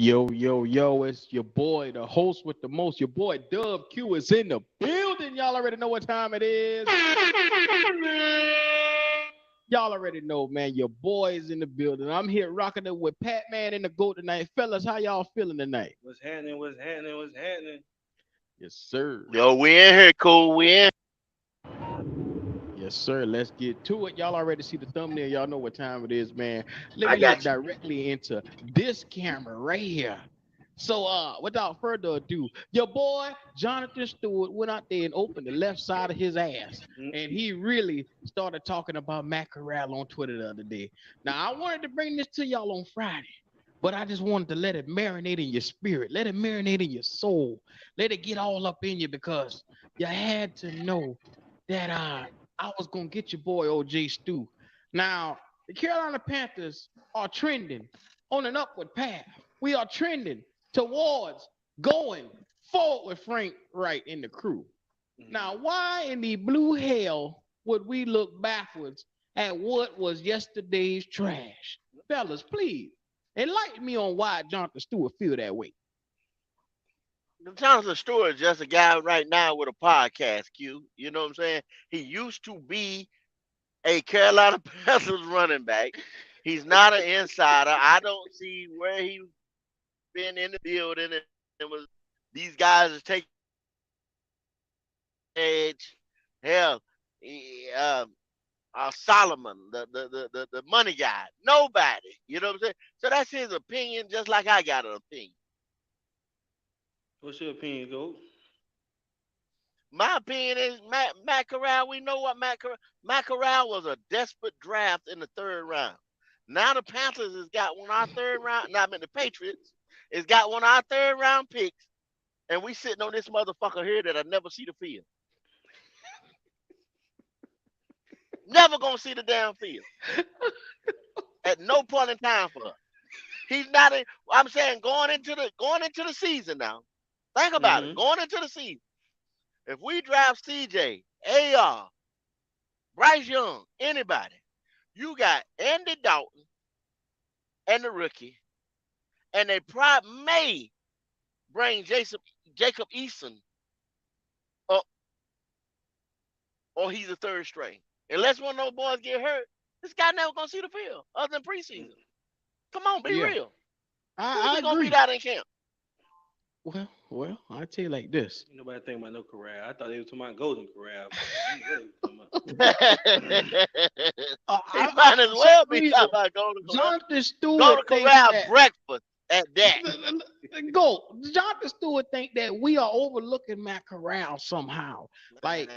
Yo, yo, yo, it's your boy, the host with the most. Your boy Dub Q is in the building. Y'all already know what time it is. Y'all already know, man. Your boy is in the building. I'm here rocking it with Pat Man and the GO.A.T tonight. Fellas, how y'all feeling tonight? What's happening? What's happening? What's happening? Yes, sir. Yo, we in here, cool. We in. Yes, sir. Let's get to it. Y'all already see the thumbnail. Y'all know what time it is, man. Let I me look got you. directly into this camera right here. So, without further ado, your boy Jonathan Stewart went out there and opened the left side of his ass, and he really started talking about Matt Corral on Twitter the other day. Now, I wanted to bring this to y'all on Friday, but I just wanted to let it marinate in your spirit, let it marinate in your soul, let it get all up in you because you had to know that I was gonna get your boy OJ Stu. Now, the Carolina Panthers are trending on an upward path. We are trending towards going forward with Frank Wright in the crew. Now, why in the blue hell would we look backwards at what was yesterday's trash? Fellas, please enlighten me on why Jonathan Stewart feel that way. Jonathan Stewart is just a guy right now with a podcast, Q. You know what I'm saying? He used to be a Carolina Panthers running back. He's not an insider. I don't see where he's been in the building and was these guys is taking edge. Hell, Solomon, the money guy. Nobody. You know what I'm saying? So that's his opinion, just like I got an opinion. What's your opinion, Go? My opinion is Matt Corral. We know what Matt Corral was a desperate draft in the third round. Now the Panthers has got one of our third round. Now I mean the Patriots has got one of our third round picks, and we sitting on this motherfucker here that I never see the field. Never gonna see the damn field at no point in time for us. He's not. I'm saying going into the season now. Think about it. Going into the season. If we draft CJ, AR, Bryce Young, anybody, you got Andy Dalton and the rookie, and they probably may bring Jacob Eason up, or he's a third string. Unless one of those boys get hurt, this guy never gonna see the field other than preseason. Come on, be real. I Who's gonna agree. beat out in camp? Well, I tell you like this. Nobody think about no Corral. I thought they were talking about Golden Corral. He might as well be talking about Golden Corral. Jonathan Stewart Golden Corral that, breakfast at that. Jonathan Stewart think that we are overlooking Matt Corral somehow. Like,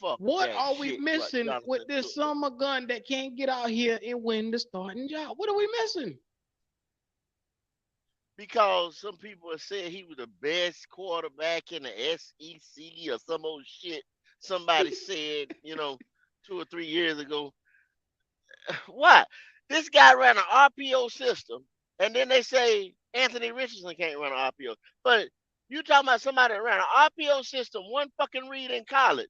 fuck what that are we shit, missing Jonathan with this Stewart. summer gun that can't get out here and win the starting job? What are we missing? Because some people have said he was the best quarterback in the SEC or some old shit somebody said, 2 or 3 years ago. What? This guy ran an RPO system, and then they say Anthony Richardson can't run an RPO. But you talking about somebody that ran an RPO system, one fucking read in college,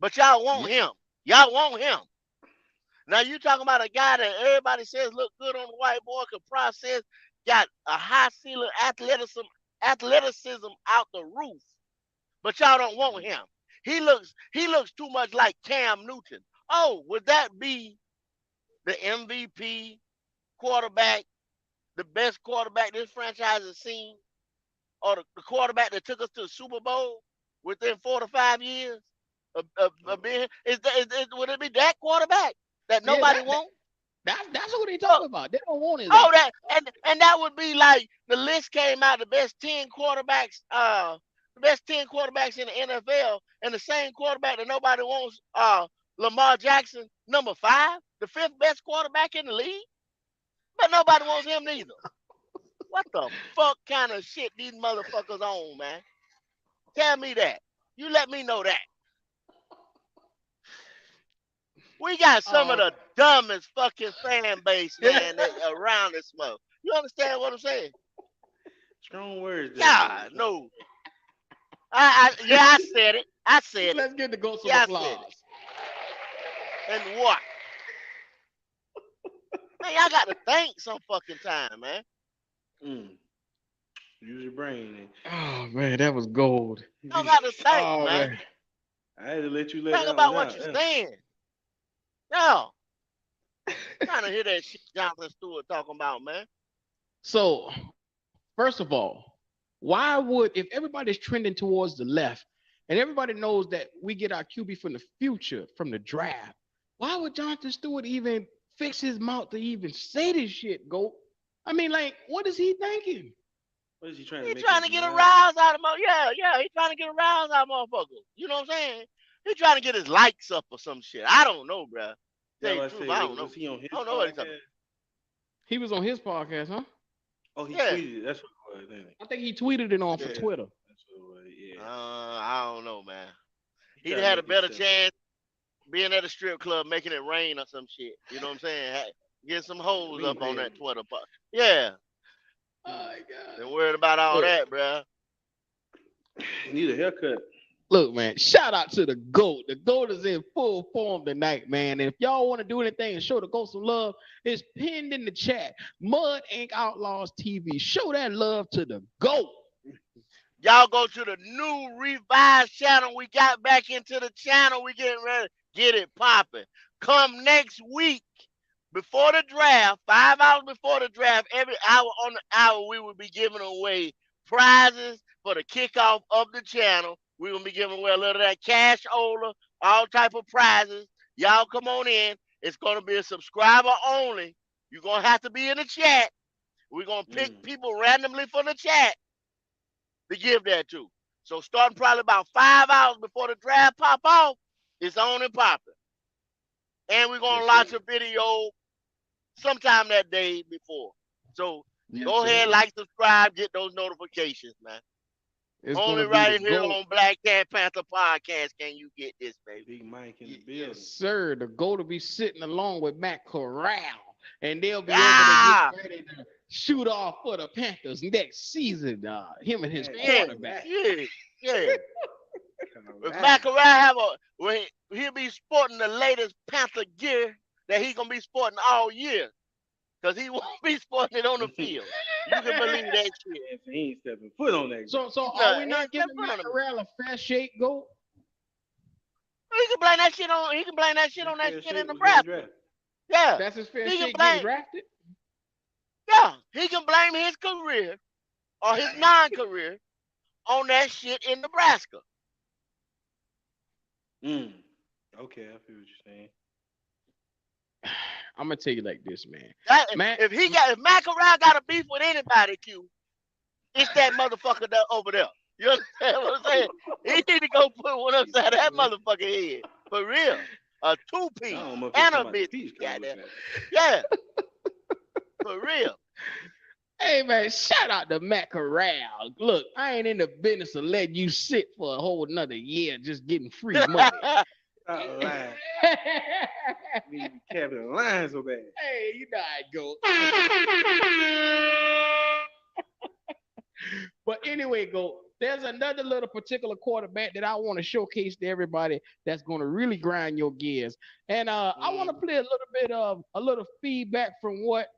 but y'all want him. Y'all want him. Now you talking about a guy that everybody says look good on the whiteboard, could process, got a high ceiling athleticism out the roof, but y'all don't want him. He looks too much like Cam Newton. Oh, would that be the MVP quarterback, the best quarterback this franchise has seen, or the quarterback that took us to the Super Bowl within 4 to 5 years of being? Would it be that quarterback that nobody wants? That's what they talking about. They don't want it. Oh, that and that would be like the list came out, the best 10 quarterbacks, in the NFL, and the same quarterback that nobody wants, Lamar Jackson, number 5, the 5th best quarterback in the league, but nobody wants him neither. What the fuck kind of shit these motherfuckers on, man? Tell me that. You let me know that. We got some of the dumbest fucking fan base, man, around this mother. You understand what I'm saying? Strong words. God, no. I said it. I said Let's get the GO.A.T some applause. And what? Man, y'all got to think some fucking time, man. Use your brain. Oh man, that was gold. You don't got to think, Oh man. man. I had to let you let Think that about one what out. you're saying. Yeah. Trying to hear that shit Jonathan Stewart talking about, man. So, first of all, why would if everybody's trending towards the left and everybody knows that we get our QB from the future from the draft, why would Jonathan Stewart even fix his mouth to even say this shit, GOAT? I mean, like, what is he thinking? What is he trying to He make? trying to get a rouse out of yeah. He trying to get a rouse out of motherfuckers. You know what I'm saying? He trying to get his likes up or some shit. I don't know, bro. Tell you the truth, I don't know. Was he on his I don't know what he's talking podcast? He was on his podcast, huh? Oh, he Yeah. tweeted it. That's what it was. I think he tweeted it on for Yeah. Twitter. That's what it was. Yeah. I don't know, man. He He'd tried to had a make better it chance being at a strip club making it rain or some shit. You know what I'm saying? Get some hoes up on that Twitter. Yeah. Oh my God. Been worried about all that, bro. He need a haircut. Look, man, shout out to the GOAT. The GOAT is in full form tonight, man. And if y'all want to do anything and show the GOAT some love, it's pinned in the chat. Mud Ink Outlaws TV. Show that love to the GOAT. Y'all go to the new revised channel. We got back into the channel. We getting ready to get it popping. Come next week before the draft, 5 hours before the draft, every hour on the hour, we will be giving away prizes for the kickoff of the channel. We're going to be giving away a little of that cash over, all type of prizes. Y'all come on in. It's going to be a subscriber only. You're going to have to be in the chat. We're going to pick people randomly from the chat to give that to. So starting probably about 5 hours before the draft pop off, it's on and popping. And we're going to launch a video sometime that day before. So go ahead, like, subscribe, get those notifications, man. It's only right here on Black Cat Panther Podcast can you get this, baby. Big Mike in the building. Yes, sir. The GOAT will be sitting along with Matt Corral. And they'll be able to get ready to shoot off for the Panthers next season. Him and his quarterback. Yeah. If Matt Corral he'll be sporting the latest Panther gear that he's gonna be sporting all year. Because he won't be sporting it on the field. You can believe that shit. He ain't stepping foot on that. So are we not giving Matt Corral a fair shake, GOAT? He can blame that shit on. He can blame that shit on that shit in Nebraska. Yeah, that's his fair shake getting drafted. Yeah, he can blame his career or his non-career on that shit in Nebraska. Okay, I feel what you're saying. I'm gonna tell you like this, man. If Matt Corral got a beef with anybody, Q, it's that motherfucker over there. You understand what I'm saying? He need to go put one upside that motherfucker head. For real. A two-piece and a bitch. Yeah. For real. Hey, man, shout out to Matt Corral. Look, I ain't in the business of letting you sit for a whole another year just getting free money. Stop lying. We be capping the line so bad. Hey, you know how it goes. But anyway, there's another little particular quarterback that I want to showcase to everybody that's going to really grind your gears. And I want to play a little bit of a little feedback from what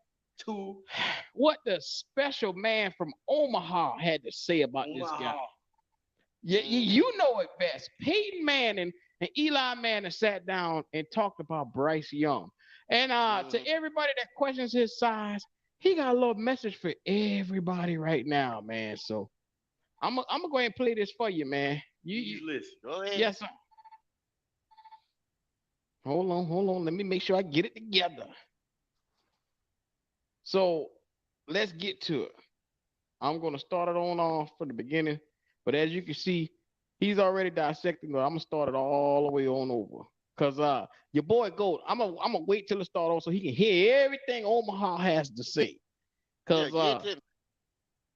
the special man from Omaha had to say about this guy. Yeah, you know it best. Peyton Manning and Eli Manning sat down and talked about Bryce Young. And to everybody that questions his size, he got a little message for everybody right now, man. So I'm gonna go ahead and play this for you, man. You listen. Go ahead. Yes, sir. Hold on. Let me make sure I get it together. So let's get to it. I'm gonna start it on off from the beginning, but as you can see, he's already dissecting. I'm gonna start it all the way on over. Cause your boy GOAT, I'm gonna wait till it starts on so he can hear everything Omaha has to say. Cause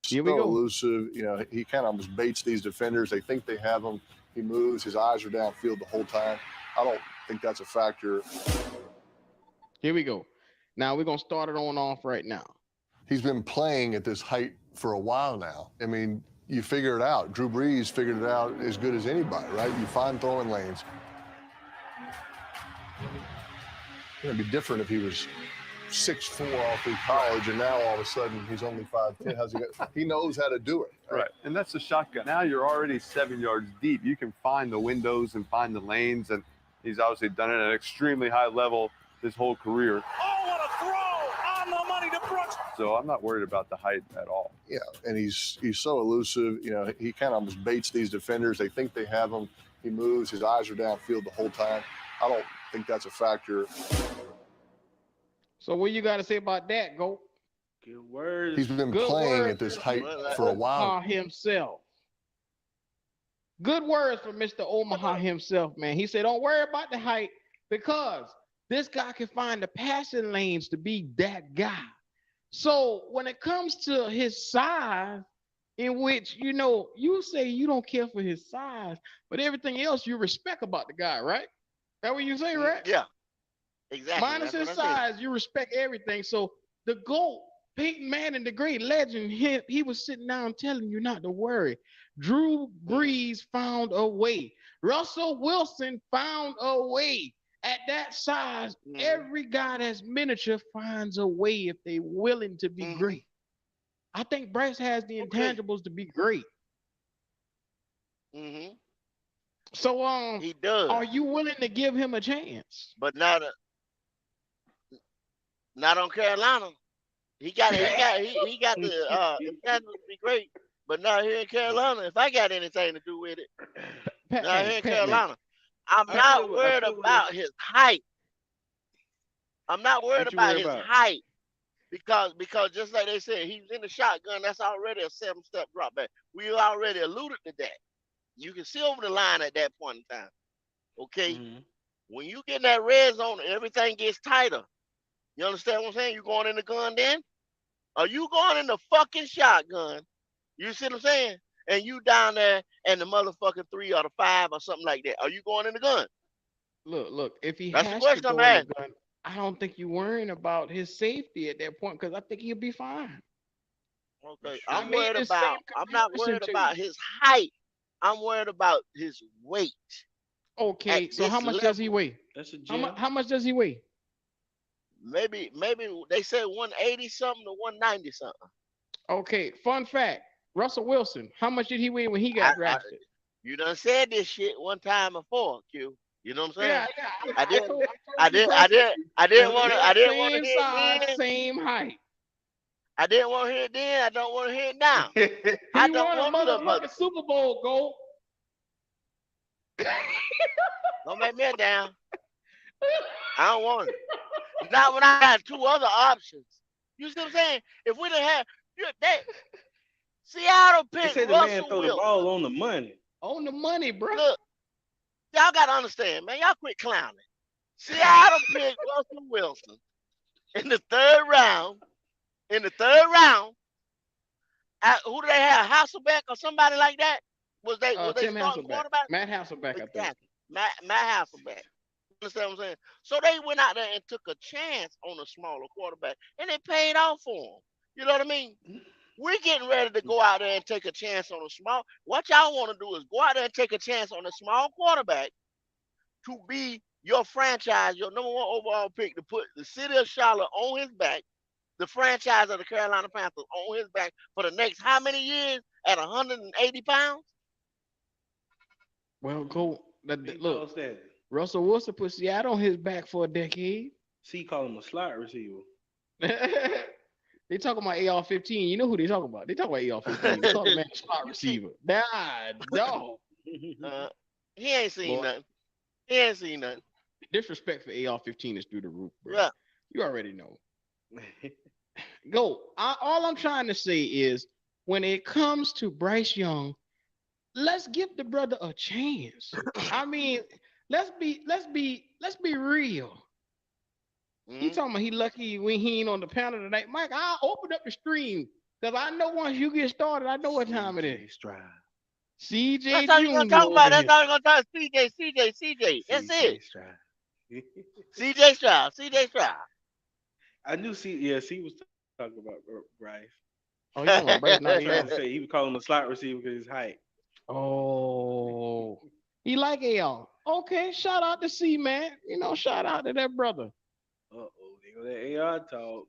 here we go. Elusive, he kind of almost baits these defenders. They think they have him. He moves. His eyes are downfield the whole time. I don't think that's a factor. Here we go. Now we're gonna start it on off right now. He's been playing at this height for a while now. I mean, you figure it out. Drew Brees figured it out as good as anybody, right? You find throwing lanes. It'd be different if he was 6'4" all through college, and now all of a sudden he's only 5'10". How's he got? He knows how to do it. Right, and that's the shotgun. Now you're already 7 yards deep. You can find the windows and find the lanes, and he's obviously done it at an extremely high level his whole career. Oh, what a throw on the money to Brooks. So I'm not worried about the height at all. Yeah, and he's so elusive. You know, he kind of almost baits these defenders. They think they have him. He moves. His eyes are downfield the whole time. I don't think that's a factor. So what you got to say about that, Go? Good words. He's been Good playing words at this height for a while. Omaha himself. Good words from Mr. Omaha himself, man. He said, don't worry about the height because this guy can find the passing lanes to be that guy. So when it comes to his size, in which, you know, you say you don't care for his size, but everything else you respect about the guy, right? That what you say, right? Yeah, exactly. Minus his size, you respect everything. So the GOAT, Peyton Manning, the great legend, he was sitting down telling you not to worry. Drew Brees found a way. Russell Wilson found a way. At that size, every guy that's miniature finds a way if they're willing to be great. I think Bryce has the intangibles to be great. So he does. Are you willing to give him a chance? But not on Carolina. He got the intangibles to be great, but not here in Carolina. If I got anything to do with it, not here in Carolina. I'm not worried about his height. I'm not worried about his height because just like they said, he's in the shotgun. That's already a 7-step drop back. We already alluded to that. You can see over the line at that point in time. Okay? When you get in that red zone, everything gets tighter. You understand what I'm saying? You going in the gun then? Are you going in the fucking shotgun? You see what I'm saying? And you down there and the motherfucking 3 or the 5 or something like that. Are you going in the gun? Look, if he That's has the to question go I'm in the gun, I don't think you're worrying about his safety at that point because I think he'll be fine. Okay. I'm not worried about his height. I'm worried about his weight. Okay, so how much does he weigh? That's a gem. How much does he weigh? Maybe they said 180 something to 190 something. Okay, fun fact. Russell Wilson, how much did he weigh when he got drafted? You done said this shit one time before, Q. You know what I'm saying? Yeah. I didn't want to hear it then. Same height. I didn't want to hear it then. I don't want to hear it now. I don't want a motherfucking Super Bowl goal. Don't make me down. I don't want it. Not when I had 2 other options. You see what I'm saying? If we didn't have Seattle picked Russell Russell man throw Wilson. the ball on the money. On the money, bro. Look, y'all gotta understand, man. Y'all quit clowning. Seattle picked Russell Wilson in the 3rd round. Who do they have? Hasselbeck or somebody like that? Was they Tim starting Hasselbeck. quarterback? Matt Hasselbeck, I think. Matt Hasselbeck. You understand what I'm saying? So they went out there and took a chance on a smaller quarterback, and it paid off for them. You know what I mean? We're getting ready to go out there and take a chance on a small. What y'all want to do is go out there and take a chance on a small quarterback to be your franchise, your number 1 overall pick, to put the city of Charlotte on his back, the franchise of the Carolina Panthers on his back for the next how many years at 180 pounds? Well, look, Russell Wilson put Seattle on his back for a decade. See, call him a slot receiver. They talking about AR-15. You know who they talking about? They talking about AR-15. They call the man a slot receiver. Nah, no. He ain't seen nothing. Disrespect for AR-15 is through the roof, bro. Yeah. You already know. All I'm trying to say is when it comes to Bryce Young, let's give the brother a chance. I mean, let's be real. He talking about he lucky when he ain't on the panel tonight. Mike, I'll open up the stream because I know once you get started, I know what time it is. CJ That's all you're gonna talk about. That's all you're gonna talk. CJ. That's it. CJ Stroud. I knew C was talking about Bryce. Oh, you talking about Bryce? Not Trying to say he was calling him a slot receiver because his height. Oh, he like AR. Okay, shout out to C, man. You know, shout out to that brother. Uh-oh, they go that AR talk.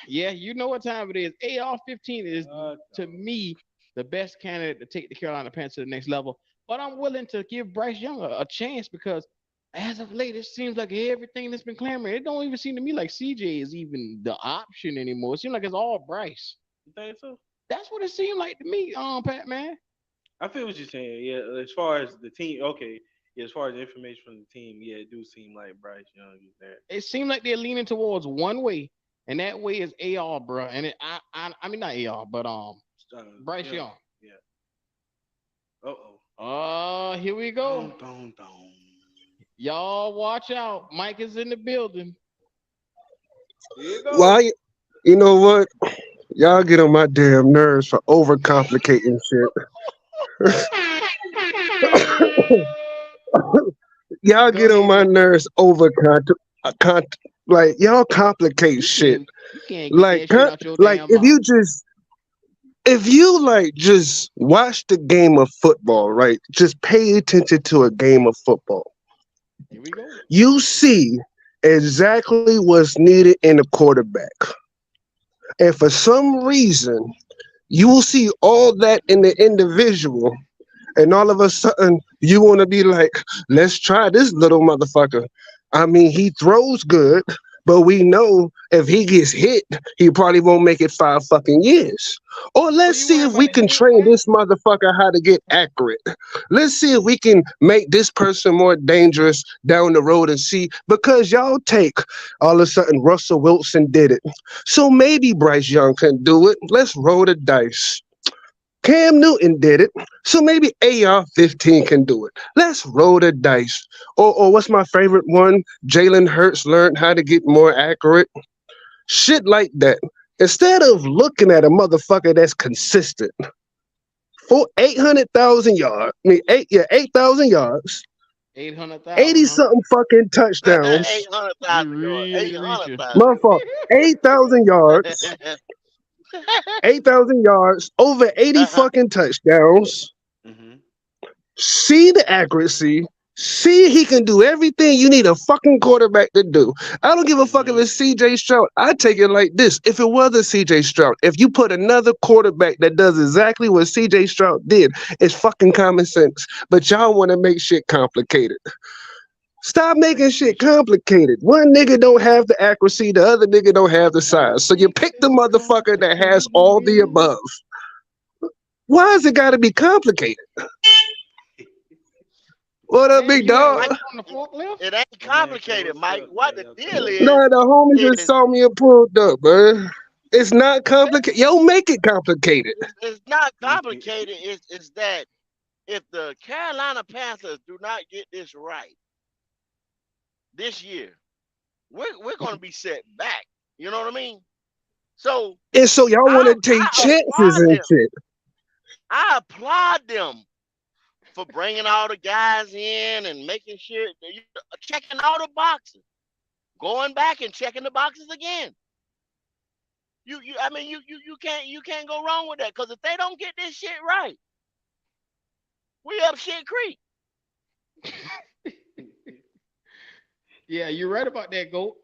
Yeah, you know what time it is. AR-15 is AR to talk. me the best candidate to take the Carolina Panthers to the next level. But I'm willing to give Bryce Young a chance because as of late, it seems like everything that's been clamoring, it don't even seem to me like CJ is even the option anymore. It seems like it's all Bryce. You think so? That's what it seemed like to me, Pat man. I feel what you're saying. Yeah, as far as the team, okay. Yeah, as far as the information from the team, yeah, it do seem like Bryce Young is there. It seemed like they're leaning towards one way, and that way is AR, bro. And I mean not AR, but Bryce Young. Yeah. Here we go. Dun, dun, dun. Y'all watch out. Mike is in the building. Here you go. Why? You know what? Y'all get on my damn nerves for overcomplicating shit. Y'all get on my nerves like y'all complicate shit. You can't get Like, that shit out your like damn if you like just watch the game of football, right? Just pay attention to a game of football. Here we go. You see exactly what's needed in a quarterback. And for some reason, you will see all that in the individual. And all of a sudden, you want to be like, let's try this little motherfucker. I mean, he throws good, but we know if he gets hit, he probably won't make it 5 fucking years. Or let's see if we can train this motherfucker how to get accurate. Let's see if we can make this person more dangerous down the road and see, because y'all take all of a sudden Russell Wilson did it. So maybe Bryce Young can do it. Let's roll the dice. Cam Newton did it, so maybe AR-15 can do it. Let's roll the dice. Or what's my favorite one? Jalen Hurts learned how to get more accurate. Shit like that. Instead of looking at a motherfucker that's consistent for 800,000 yards, 8,000 yards, 800,000. 80 something fucking touchdowns. 800,000 yards. 800,000. Motherfucker, 8,000 yards. 8,000 yards, over 80 fucking touchdowns. Mm-hmm. See the accuracy. See he can do everything you need a fucking quarterback to do. I don't give a fuck if it's CJ Stroud. I take it like this. If it was a CJ Stroud, if you put another quarterback that does exactly what CJ Stroud did, it's fucking common sense. But y'all want to make shit complicated. Stop making shit complicated. One nigga don't have the accuracy, the other nigga don't have the size. So you pick the motherfucker that has all the above. Why has it got to be complicated? What up, big dog? It ain't complicated, Mike. What the deal is? No, the homie just saw me and pulled up, man. It's not complicated. Yo, make it complicated. It's not complicated. It's that if the Carolina Panthers do not get this right this year, we're going to be set back. You know what I mean? So y'all want to take chances and shit. I applaud them for bringing all the guys in and making sure checking all the boxes, going back and checking the boxes again. You can't go wrong with that, because if they don't get this shit right, we up shit creek. Yeah, you're right about that, GOAT.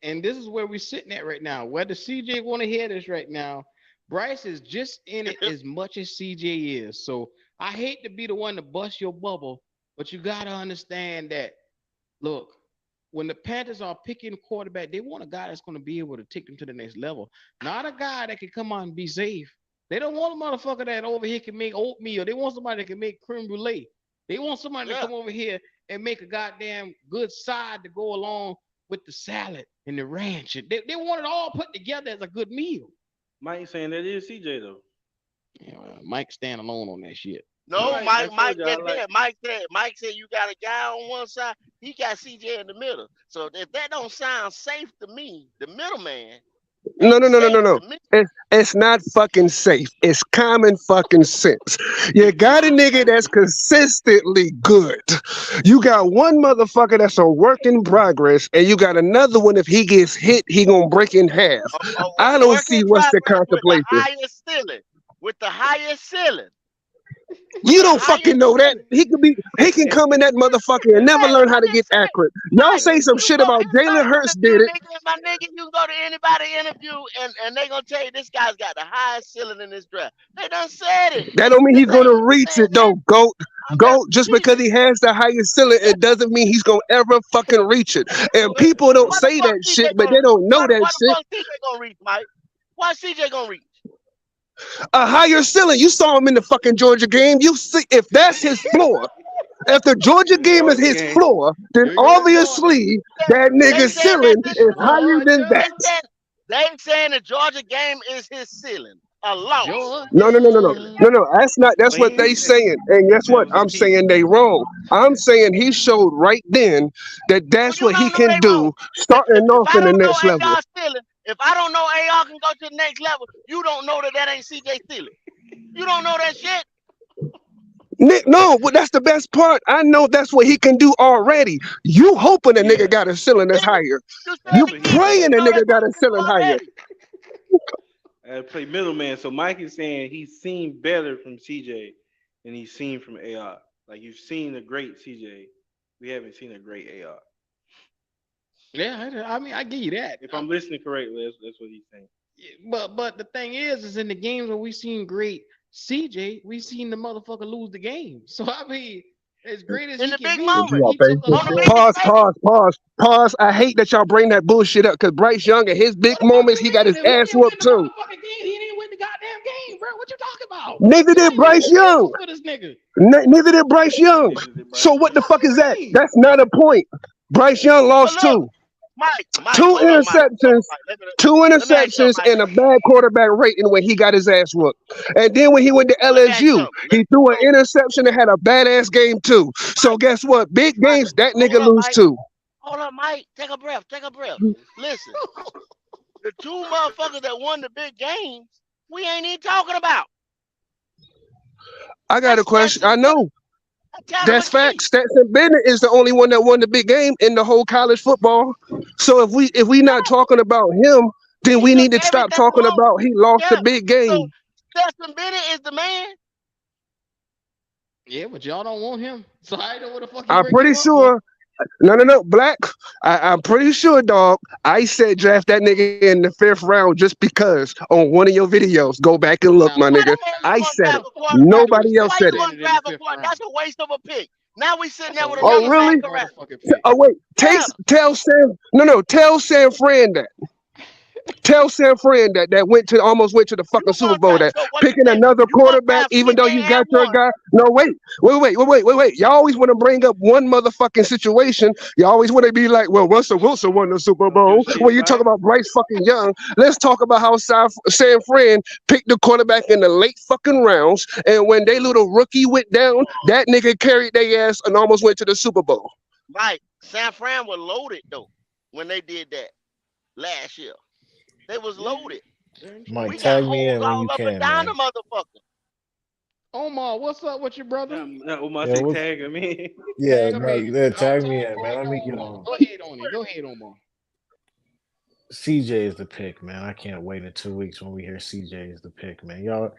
And this is where we're sitting at right now. Whether CJ want to hear this right now, Bryce is just in it as much as CJ is. So I hate to be the one to bust your bubble, but you got to understand that, look, when the Panthers are picking quarterback, they want a guy that's going to be able to take them to the next level, not a guy that can come out and be safe. They don't want a motherfucker that over here can make oatmeal. They want somebody that can make creme brulee. They want somebody to come over here and make a goddamn good side to go along with the salad and the ranch. They want it all put together as a good meal. Mike saying that is CJ though. Yeah, Mike stand alone on that shit. No, Mike said you got a guy on one side, he got CJ in the middle. So if that don't sound safe to me, the middleman. No. It's not fucking safe. It's common fucking sense. You got a nigga that's consistently good. You got one motherfucker that's a work in progress, and you got another one, if he gets hit, he gonna break in half. I don't see what's the contemplation. With the highest ceiling. You don't Higher fucking know that. He can come in that motherfucker and never learn how to get accurate. Y'all say some shit about Jalen Hurts did it. My nigga, you can go to anybody interview and they gonna tell you this guy's got the highest ceiling in this draft. They done said it. That don't mean he's This ain't gonna me reach saying it though. that. Goat. Just because he has the highest ceiling, it doesn't mean he's gonna ever fucking reach it. And people don't What the say fuck that CJ shit, but gonna they don't know what that the shit. fuck CJ gonna reach, Mike? What CJ gonna reach? A higher ceiling. You saw him in the fucking Georgia game. You see, if that's his floor, if the Georgia game is his floor, then Here goes obviously that They nigga's saying ceiling that is higher than that. they saying the Georgia game is his ceiling. A loss. No. That's what they saying. And guess what? I'm saying they wrong. I'm saying he showed right then that that's Well, what you he don't know can they do wrong. starting If off I in the don't know next level. AR ceiling, if I don't know AR can go to the next level, you don't know that ain't CJ ceiling. You don't know that shit. Nick, no, but that's the best part. I know that's what he can do already. You hoping a nigga got a ceiling that's higher. You You said praying a nigga got a ceiling higher. I play middleman, so Mike is saying he's seen better from CJ than he's seen from AR. Like you've seen a great CJ, we haven't seen a great AR. Yeah, I mean, I give you that. If I'm listening correctly, that's what he's saying. But the thing is in the games where we seen great CJ, we seen the motherfucker lose the game. So I mean, as great as in he the can big be, moment. he took a loss. Pause. I hate that y'all bring that bullshit up because Bryce Young and his big moments, he got his ass whooped too. He didn't win the goddamn game, bro. What you talking about? Neither did Bryce Young. For this nigga. Neither did Bryce Young. So what the fuck is that? That's not a point. Bryce Young lost two. Mike, Two interceptions, and a bad quarterback rating when he got his ass whooped. And then when he went to LSU, he threw an interception and had a badass game too. So guess what? Big games, that nigga lose too. Hold up, Mike. Take a breath. Listen, the two motherfuckers that won the big games, we ain't even talking about. I got a question. I know. That's facts. Stetson Bennett is the only one that won the big game in the whole college football. So if we not talking about him, then we need to stop talking about he lost the big game. So Stetson Bennett is the man. Yeah, but y'all don't want him. So I know what the fuck. I'm pretty sure. No, Black. I'm pretty sure, dog. I said draft that nigga in the 5th round just because on one of your videos. Go back and look, my nigga. I said it. Nobody else said it. That's a waste of a pick. Now we sitting there with another really? Oh wait, tell Sam. No, tell San Fran that. Tell San Fran that almost went to the fucking Super Bowl that picking another quarterback, even though you got your guy. No, wait. Y'all always want to bring up one motherfucking situation. You always want to be like, well, Russell Wilson won the Super Bowl. When you talk about Bryce fucking Young, let's talk about how San Fran picked the quarterback in the late fucking rounds. And when they little rookie went down, that nigga carried their ass and almost went to the Super Bowl. Right. San Fran was loaded though when they did that last year. They was loaded. Mike, tag me in when you can, man. The motherfucker. Omar, what's up with your brother? Omar say tag him in. Yeah, Mike, tag me in, man. Let me get on. Go ahead, Omar. CJ is the pick, man. I can't wait in 2 weeks when we hear CJ is the pick, man. Y'all,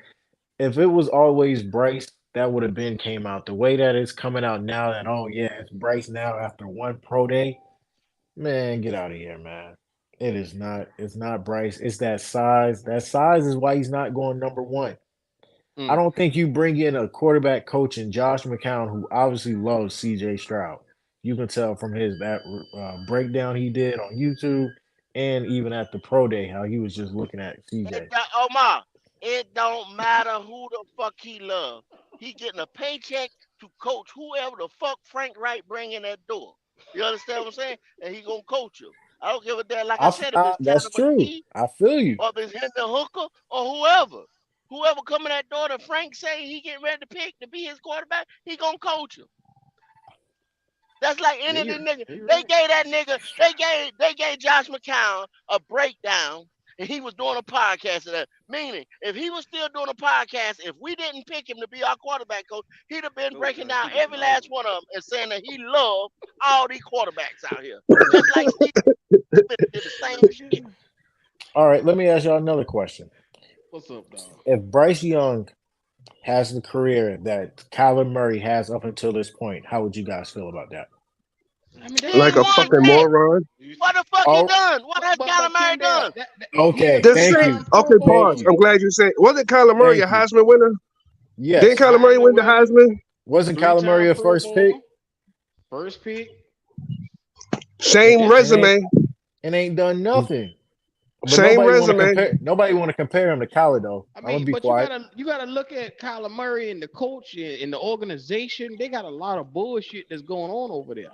if it was always Bryce, that would have been came out. The way that it's coming out now that, oh yeah, it's Bryce now after one pro day, man, get out of here, man. It is not. It's not Bryce. It's that size. That size is why he's not going number one. I don't think you bring in a quarterback coach in Josh McCown, who obviously loves C.J. Stroud. You can tell from that breakdown he did on YouTube and even at the pro day how he was just looking at C.J. Omar, it don't matter who the fuck he love. He getting a paycheck to coach whoever the fuck Frank Wright bring in that door. You understand what I'm saying? And he gonna coach you. I don't give a damn. Like I said, if it's that's true. McKee, I feel you. or if it's Hendon Hooker or whoever come in that door that Frank say he getting ready to pick to be his quarterback, he gonna coach him. That's like any of the niggas. They gave that nigga. They gave Josh McCown a breakdown, and he was doing a podcast of that. Meaning, if he was still doing a podcast, if we didn't pick him to be our quarterback coach, he'd have been breaking down every last one of them and saying that he loved all these quarterbacks out here. Just like Steve did the same shit. All right, let me ask y'all another question. What's up, dog? If Bryce Young has the career that Kyler Murray has up until this point, how would you guys feel about that? I mean, He Like ain't a won fucking shit. moron. What the fuck he Oh, done? What has Kyler Murray Kendall, done? he a okay. The Thank same. you. two-time Pro Okay, Thank pause. Bowler. you. I'm glad you said. Wasn't Kyler Murray a Thank you. Heisman winner? Didn't Yes. Kyler Murray Heisman win the winner, Heisman? Wasn't Kyler Murray three-time a Pro first pick? Bowler, first pick. Same Yeah. resume. And ain't done nothing. But Same resume. Nobody want to compare him to Kyler though. I I'm gonna mean, be but quiet. you gotta look at Kyler Murray and the coach and the organization. They got a lot of bullshit that's going on over there.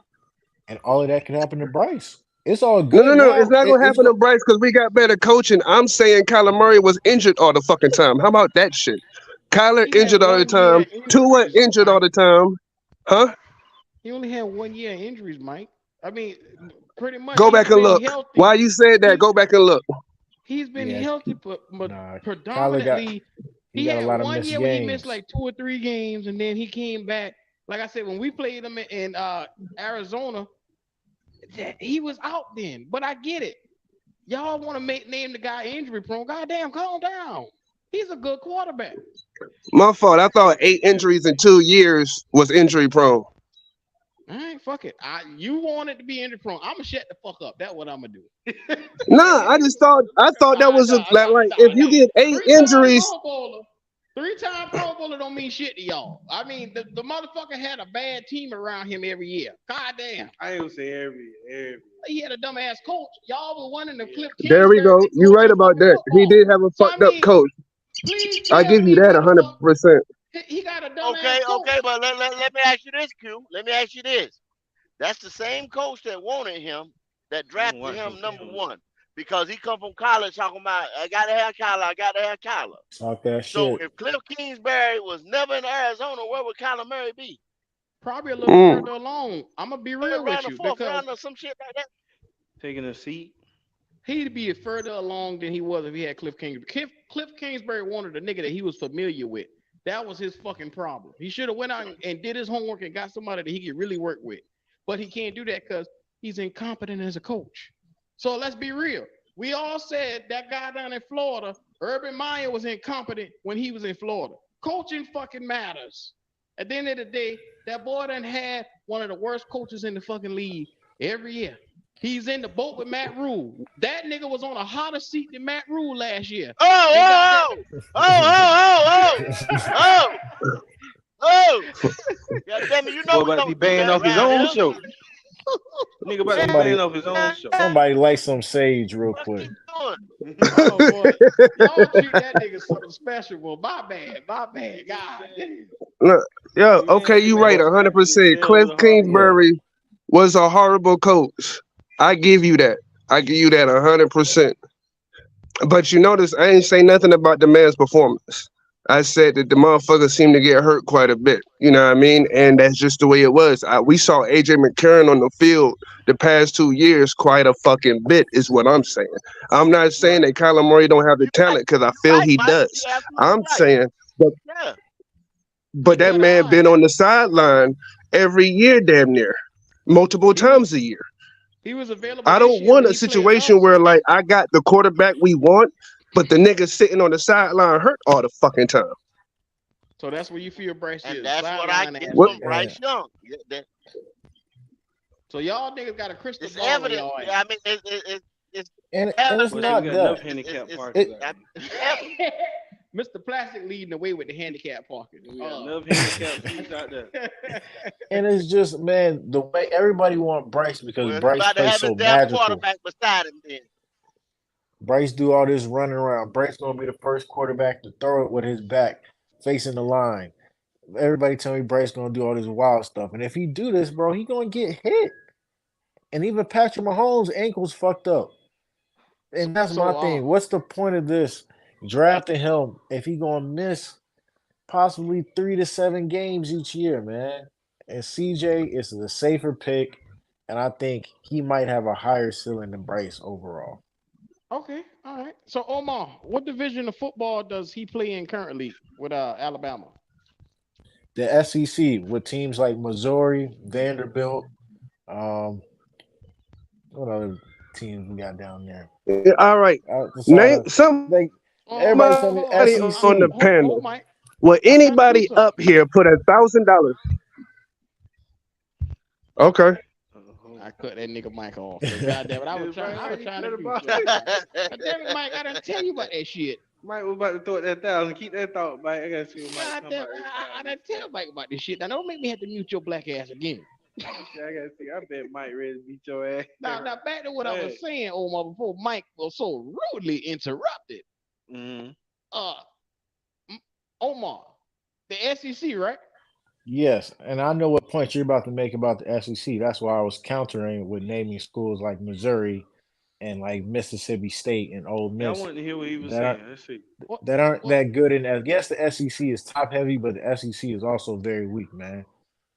And all of that can happen to Bryce. It's all No, good no. It's now. not gonna happen to Bryce because we got better coaching. I'm saying Kyler Murray was injured all the fucking time. How about that shit? Kyler He had injured all the 1 year time. Tua injuries, injured all Mike. the time. Huh? He only had 1 year injuries, Mike. I mean, pretty much Go he's back and been look. healthy. Why you said that? He Go back and look. he's been Yeah, healthy, but nah. Kyler got predominantly he he got a had lot of 1 missed year where he missed games. like 2 or 3 games, and then he came back. Like I said, when we played him in Arizona, he was out then. But I get it. Y'all want to name the guy injury prone. Goddamn, calm down. He's a good quarterback. My fault. I thought 8 injuries in 2 years was injury prone. All right, fuck it. You want it to be injury prone. I'm gonna shut the fuck up. That's what I'm gonna do. Nah, I thought that was like if you get 8 Three-time injuries, Pro Bowler. Three-time Pro Bowler don't mean shit to y'all. I mean, the motherfucker had a bad team around him every year. God damn. I ain't gonna say every. He had a dumbass coach. Y'all were wanting to Cliff there we Kingsbury go. be You right coaching about fucking that. He football. did have a So I fucked up mean, coach. please I tell give you me that what the fuck 100%. he got a dumbass Okay, coach. but let me ask you this, Q. Let me ask you this. That's the same coach that wanted him, that drafted him number 1. Because he come from college talking about, I gotta have Kyler. Talk that So shit. if Cliff Kingsbury was never in Arizona, where would Kyler Murray be? Probably a little further along. I'm gonna be real Around with the you fourth because round or some shit like that. Taking a seat. he'd be further along than he was if he had Cliff Kingsbury. Cliff Kingsbury wanted a nigga that he was familiar with. That was his fucking problem. He should have went out and did his homework and got somebody that he could really work with. But he can't do that because he's incompetent as a coach. So let's be real. We all said that guy down in Florida, Urban Meyer, was incompetent when he was in Florida. Coaching fucking matters. At the end of the day, that boy done had one of the worst coaches in the fucking league every year. He's in the boat with Matt Rule. That nigga was on a hotter seat than Matt Rule last year. Oh! God damn it, you know Boy we about to be don't do banging that off his around own here. show. Nigga about to be banging off his own show. Somebody light some sage real What quick. he doing? Oh boy, y'all treat that nigga something special. Well, my bad. God damn. Look, yeah, Man, okay, you right, man, 100%. Cliff Kingsbury was a horrible coach. I give you that. 100%. But you notice I ain't say nothing about the man's performance. I said that the motherfucker seemed to get hurt quite a bit. You know what I mean? And that's just the way it was. We saw AJ McCarron on the field the past 2 years quite a fucking bit, is what I'm saying. I'm not saying that Kyler Murray don't have the talent because I feel he Mike. does. You're absolutely I'm right. saying, Yeah. but that man been on the sideline every year, damn near, multiple times a year. He was available. I don't want a situation where like I got the quarterback we want, but the nigga sitting on the sideline hurt all the fucking time. So that's where you feel Bryce is. And that's what I sideline get and- from Bryce Young. So y'all niggas got a crystal It's ball. evident. Y'all ass. I mean, it's And it's evident. not we got that. enough handicap parking. Mr. Plastic leading the way with the handicap parking. We got enough handicap seats out there. And it's just, man, the way everybody want Bryce because We're Bryce about to plays have so his damn magical. quarterback beside him then. Bryce do all this running around. Bryce gonna be the first quarterback to throw it with his back facing the line. Everybody tell me Bryce gonna do all this wild stuff, and if he do this, bro, he gonna get hit. And even Patrick Mahomes' ankle's fucked up. And that's my thing. What's the point of this drafting him if he gonna miss possibly 3 to 7 games each year, man? And CJ is the safer pick, and I think he might have a higher ceiling than Bryce overall. Okay, all right. So Omar, what division of football does he play in currently with Alabama? The SEC with teams like Missouri, Vanderbilt, what other teams we got down there? Yeah, all right. Outside Name of, some like everybody tell me on SEC. the panel. Will I'm trying to do anybody something. up here put $1,000? Okay. I cut that nigga mic off. So goddamn it, I was trying to do something. Damn it, Mike, I didn't tell you about that shit. Mike was about to throw that 1,000. Keep that thought, Mike. I gotta see what Mike come Goddamn, out. I didn't tell Mike about this shit. Now don't make me have to mute your black ass again. I gotta see. I bet Mike ready to beat your ass. Now back to what I Hey. was saying, Omar, before Mike was so rudely interrupted. Mm-hmm. Omar, the SEC, right? Yes, and I know what point you're about to make about the SEC. That's why I was countering with naming schools like Missouri and like Mississippi State and Ole Yeah, I Miss wanted to hear what he was that saying. aren't Let's see. that aren't that good in. Yes, the SEC is top heavy, but the SEC is also very weak, man.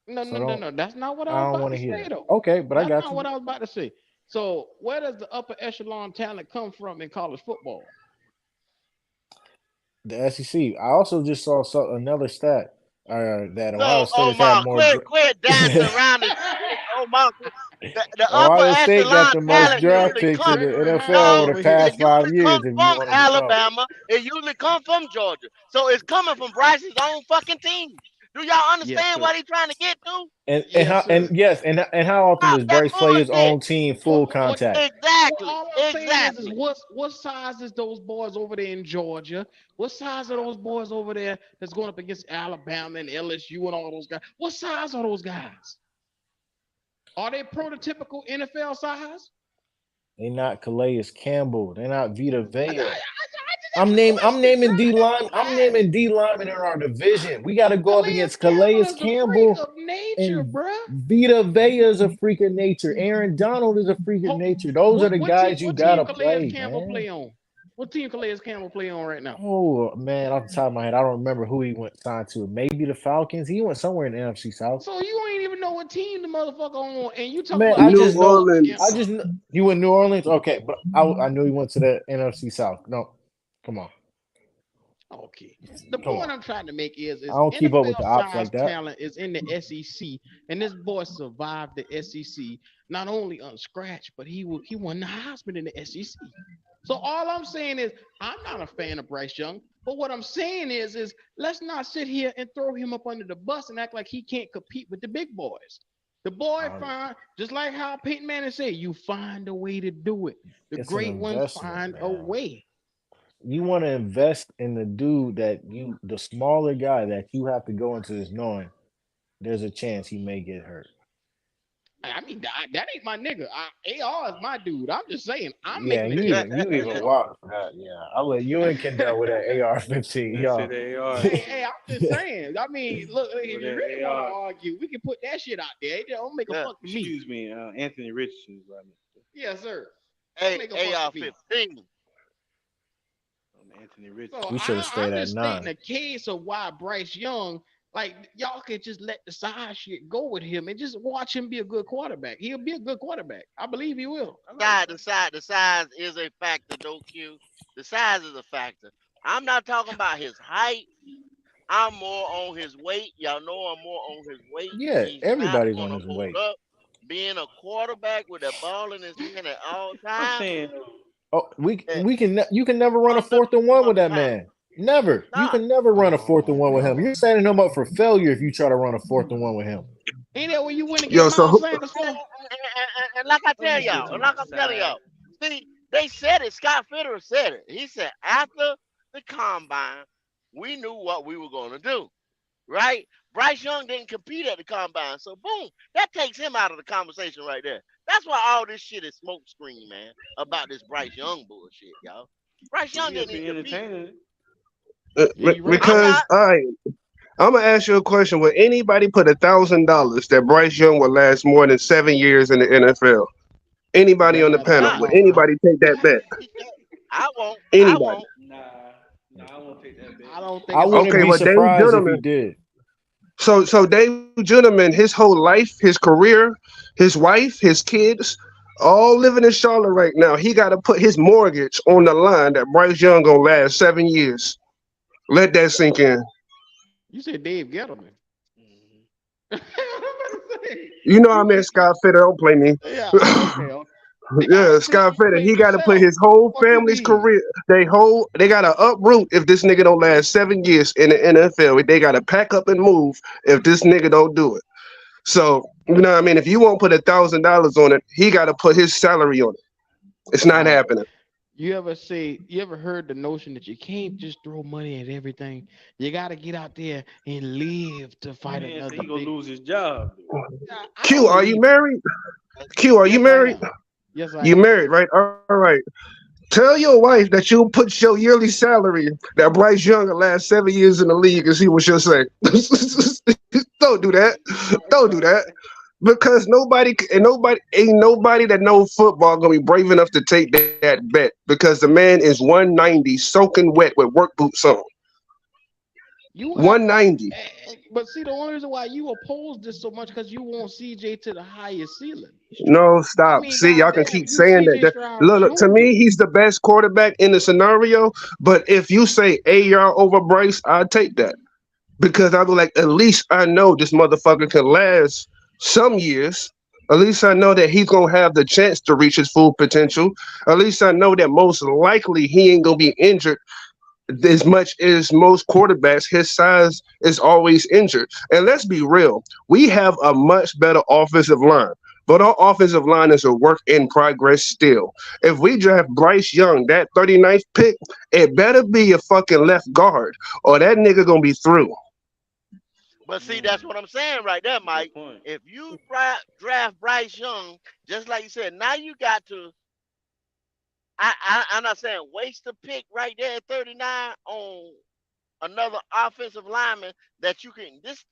No, So no, no, no. That's not what I I was don't about want to to hear say, that. though. Okay, but I That's got not you. what I was about to say. So where does the upper echelon talent come from in college football? The SEC. I also just saw another stat that Ohio So, State has Omar, had more. quit dancing around the shit. Omar, the upper Ohio State got echelon the most talent draft usually picks come. in the NFL No, over the over here. it past 5 usually years. come If you from wanted to know, Alabama. It usually come from Georgia. So it's coming from Bryce's own fucking team. Do y'all Yes, understand sir. what he's trying to get to? Yes, sir. and how often Stop does that Bryce play his bullshit. own team full contact? Well, Exactly. all I'm saying is Exactly. what size is those boys over there in Georgia? What size are those boys over there that's going up against Alabama and LSU and all those guys? What size are those guys? Are they prototypical NFL size? They not Calais Campbell. They're not Vita Vea. I'm I'm naming D line. I'm naming D linemen in our division. We got to go up Calais against Campbell Calais is a freak Campbell of nature, and bruh. Vita Vea is a freak of nature. Aaron Donald is a freak of nature. Those are the guys you What team gotta Calais play, Campbell man. play on? What team Calais Campbell play on right now? Oh man, off the top of my head, I don't remember who he went signed to. Maybe the Falcons. He went somewhere in the NFC South. So you ain't even know what team the motherfucker on, and you talking Man, about New I Orleans. just know you went New Orleans. Okay, but I knew he went to the NFC South. No, come on. Okay. The Come point on. I'm trying to make is I don't keep up with NFL the ops size like that. talent is in the SEC, and this boy survived the SEC not only unscratched, but he won the Heisman in the SEC. So all I'm saying is I'm not a fan of Bryce Young, but what I'm saying is let's not sit here and throw him up under the bus and act like he can't compete with the big boys. The boy find, just like how Peyton Manning said, you find a way to do it. The It's an great ones investment, find a man. way. You want to invest in the dude the smaller guy that you have to go into this knowing there's a chance he may get hurt. I mean, that ain't my nigga. AR is my dude. I'm just saying, I'm Yeah, making a case. you even walk for that. Yeah, I'll let you and Kendall with that AR-15, Let's y'all. see the AR. Hey, I'm just saying. I mean, look, if you that really want to AR. argue, we can put that shit out there. It don't make a Yeah. fuck to me. Excuse me, Anthony Richardson is right now. Yes, sir. Hey, Don't make a fuck to me. AR-15. Anthony So Richardson. We should have stayed I'm at just stating 9. the case of why Bryce Young, like y'all could just let the size shit go with him and just watch him be a good quarterback. He'll be a good quarterback. I believe he will. The size is a factor, though, Q. The size is a factor. I'm not talking about his height. I'm more on his weight. Y'all know I'm more on his weight. Yeah, He's everybody's not on gonna his hold weight. up. Being a quarterback with a ball in his hand at all I'm times. saying, Oh, Yeah. you can never run a 4th and 1 with that man. Never. You Nah. can never run a 4th and 1 with him. You're setting him up for failure if you try to run a 4th and 1 with him. Ain't that when you win Yo, against so Miles Sanders for? And like I tell y'all, and like I'm telling y'all, see, they said it. Scott Fitterer said it. He said after the combine, we knew what we were going to do, right? Bryce Young didn't compete at the combine, so boom, that takes him out of the conversation right there. That's why all this shit is smoke screen, man, about this Bryce Young bullshit, y'all. Bryce Young he'll didn't be even compete. entertaining. Yeah, you right. because I'm gonna ask you a question. Would anybody put $1,000 that Bryce Young will last more than 7 years in the NFL? Anybody on the panel? Would anybody take that bet? I won't. Anybody? I won't. Nah, I won't take that bet. I don't think I it's wouldn't Okay, be well, Dave surprised if he Gentleman. did. So Dave Gentleman, his whole life, his career, his wife, his kids, all living in Charlotte right now. He got to put his mortgage on the line that Bryce Young gonna last 7 years. Let that sink in. You said Dave Gettleman. You know I meant Scott Fitter. Don't play me. Yeah. Okay. They gotta Yeah, Scott Fetty. He appreciate got to put yourself. his whole Fuck you family's mean? career. They got to uproot if this nigga don't last 7 years in the NFL. They got to pack up and move if this nigga don't do it. So you know what I mean. If you won't put $1,000 on it, he got to put his salary on it. It's not Mike, happening. you ever heard the notion that you can't just throw money at everything? You got to get out there and live to fight Man, another so he gonna big. lose his job. I Q, don't are you believe it. married? Q, are you Yes, I married? am. Yes, I You am. married, right? All right. Tell your wife that you'll put your yearly salary that Bryce Young will last 7 years in the league and see what she'll say. Don't do that. Don't do that. Because ain't nobody that knows football gonna be brave enough to take that bet because the man is 190 soaking wet with work boots on. You have, 190. but see, the only reason why you oppose this so much because you want CJ to the highest ceiling. No, I stop. mean, See, y'all can goddamn, keep you saying that. CJ Stroud Look, to Jr. me, he's the best quarterback in the scenario. But if you say AR over Bryce, I'll take that. Because I was like, at least I know this motherfucker can last some years. At least I know that he's gonna have the chance to reach his full potential. At least I know that most likely he ain't gonna be injured as much as most quarterbacks. His size is always injured. And let's be real, we have a much better offensive line. But our offensive line is a work in progress still. If we draft Bryce Young, that 39th pick, it better be a fucking left guard, or that nigga gonna be through. But see, that's what I'm saying right there, Mike. Good point. If you draft Bryce Young, just like you said, now you got to. I'm not saying waste a pick right there at 39 on another offensive lineman that you can. This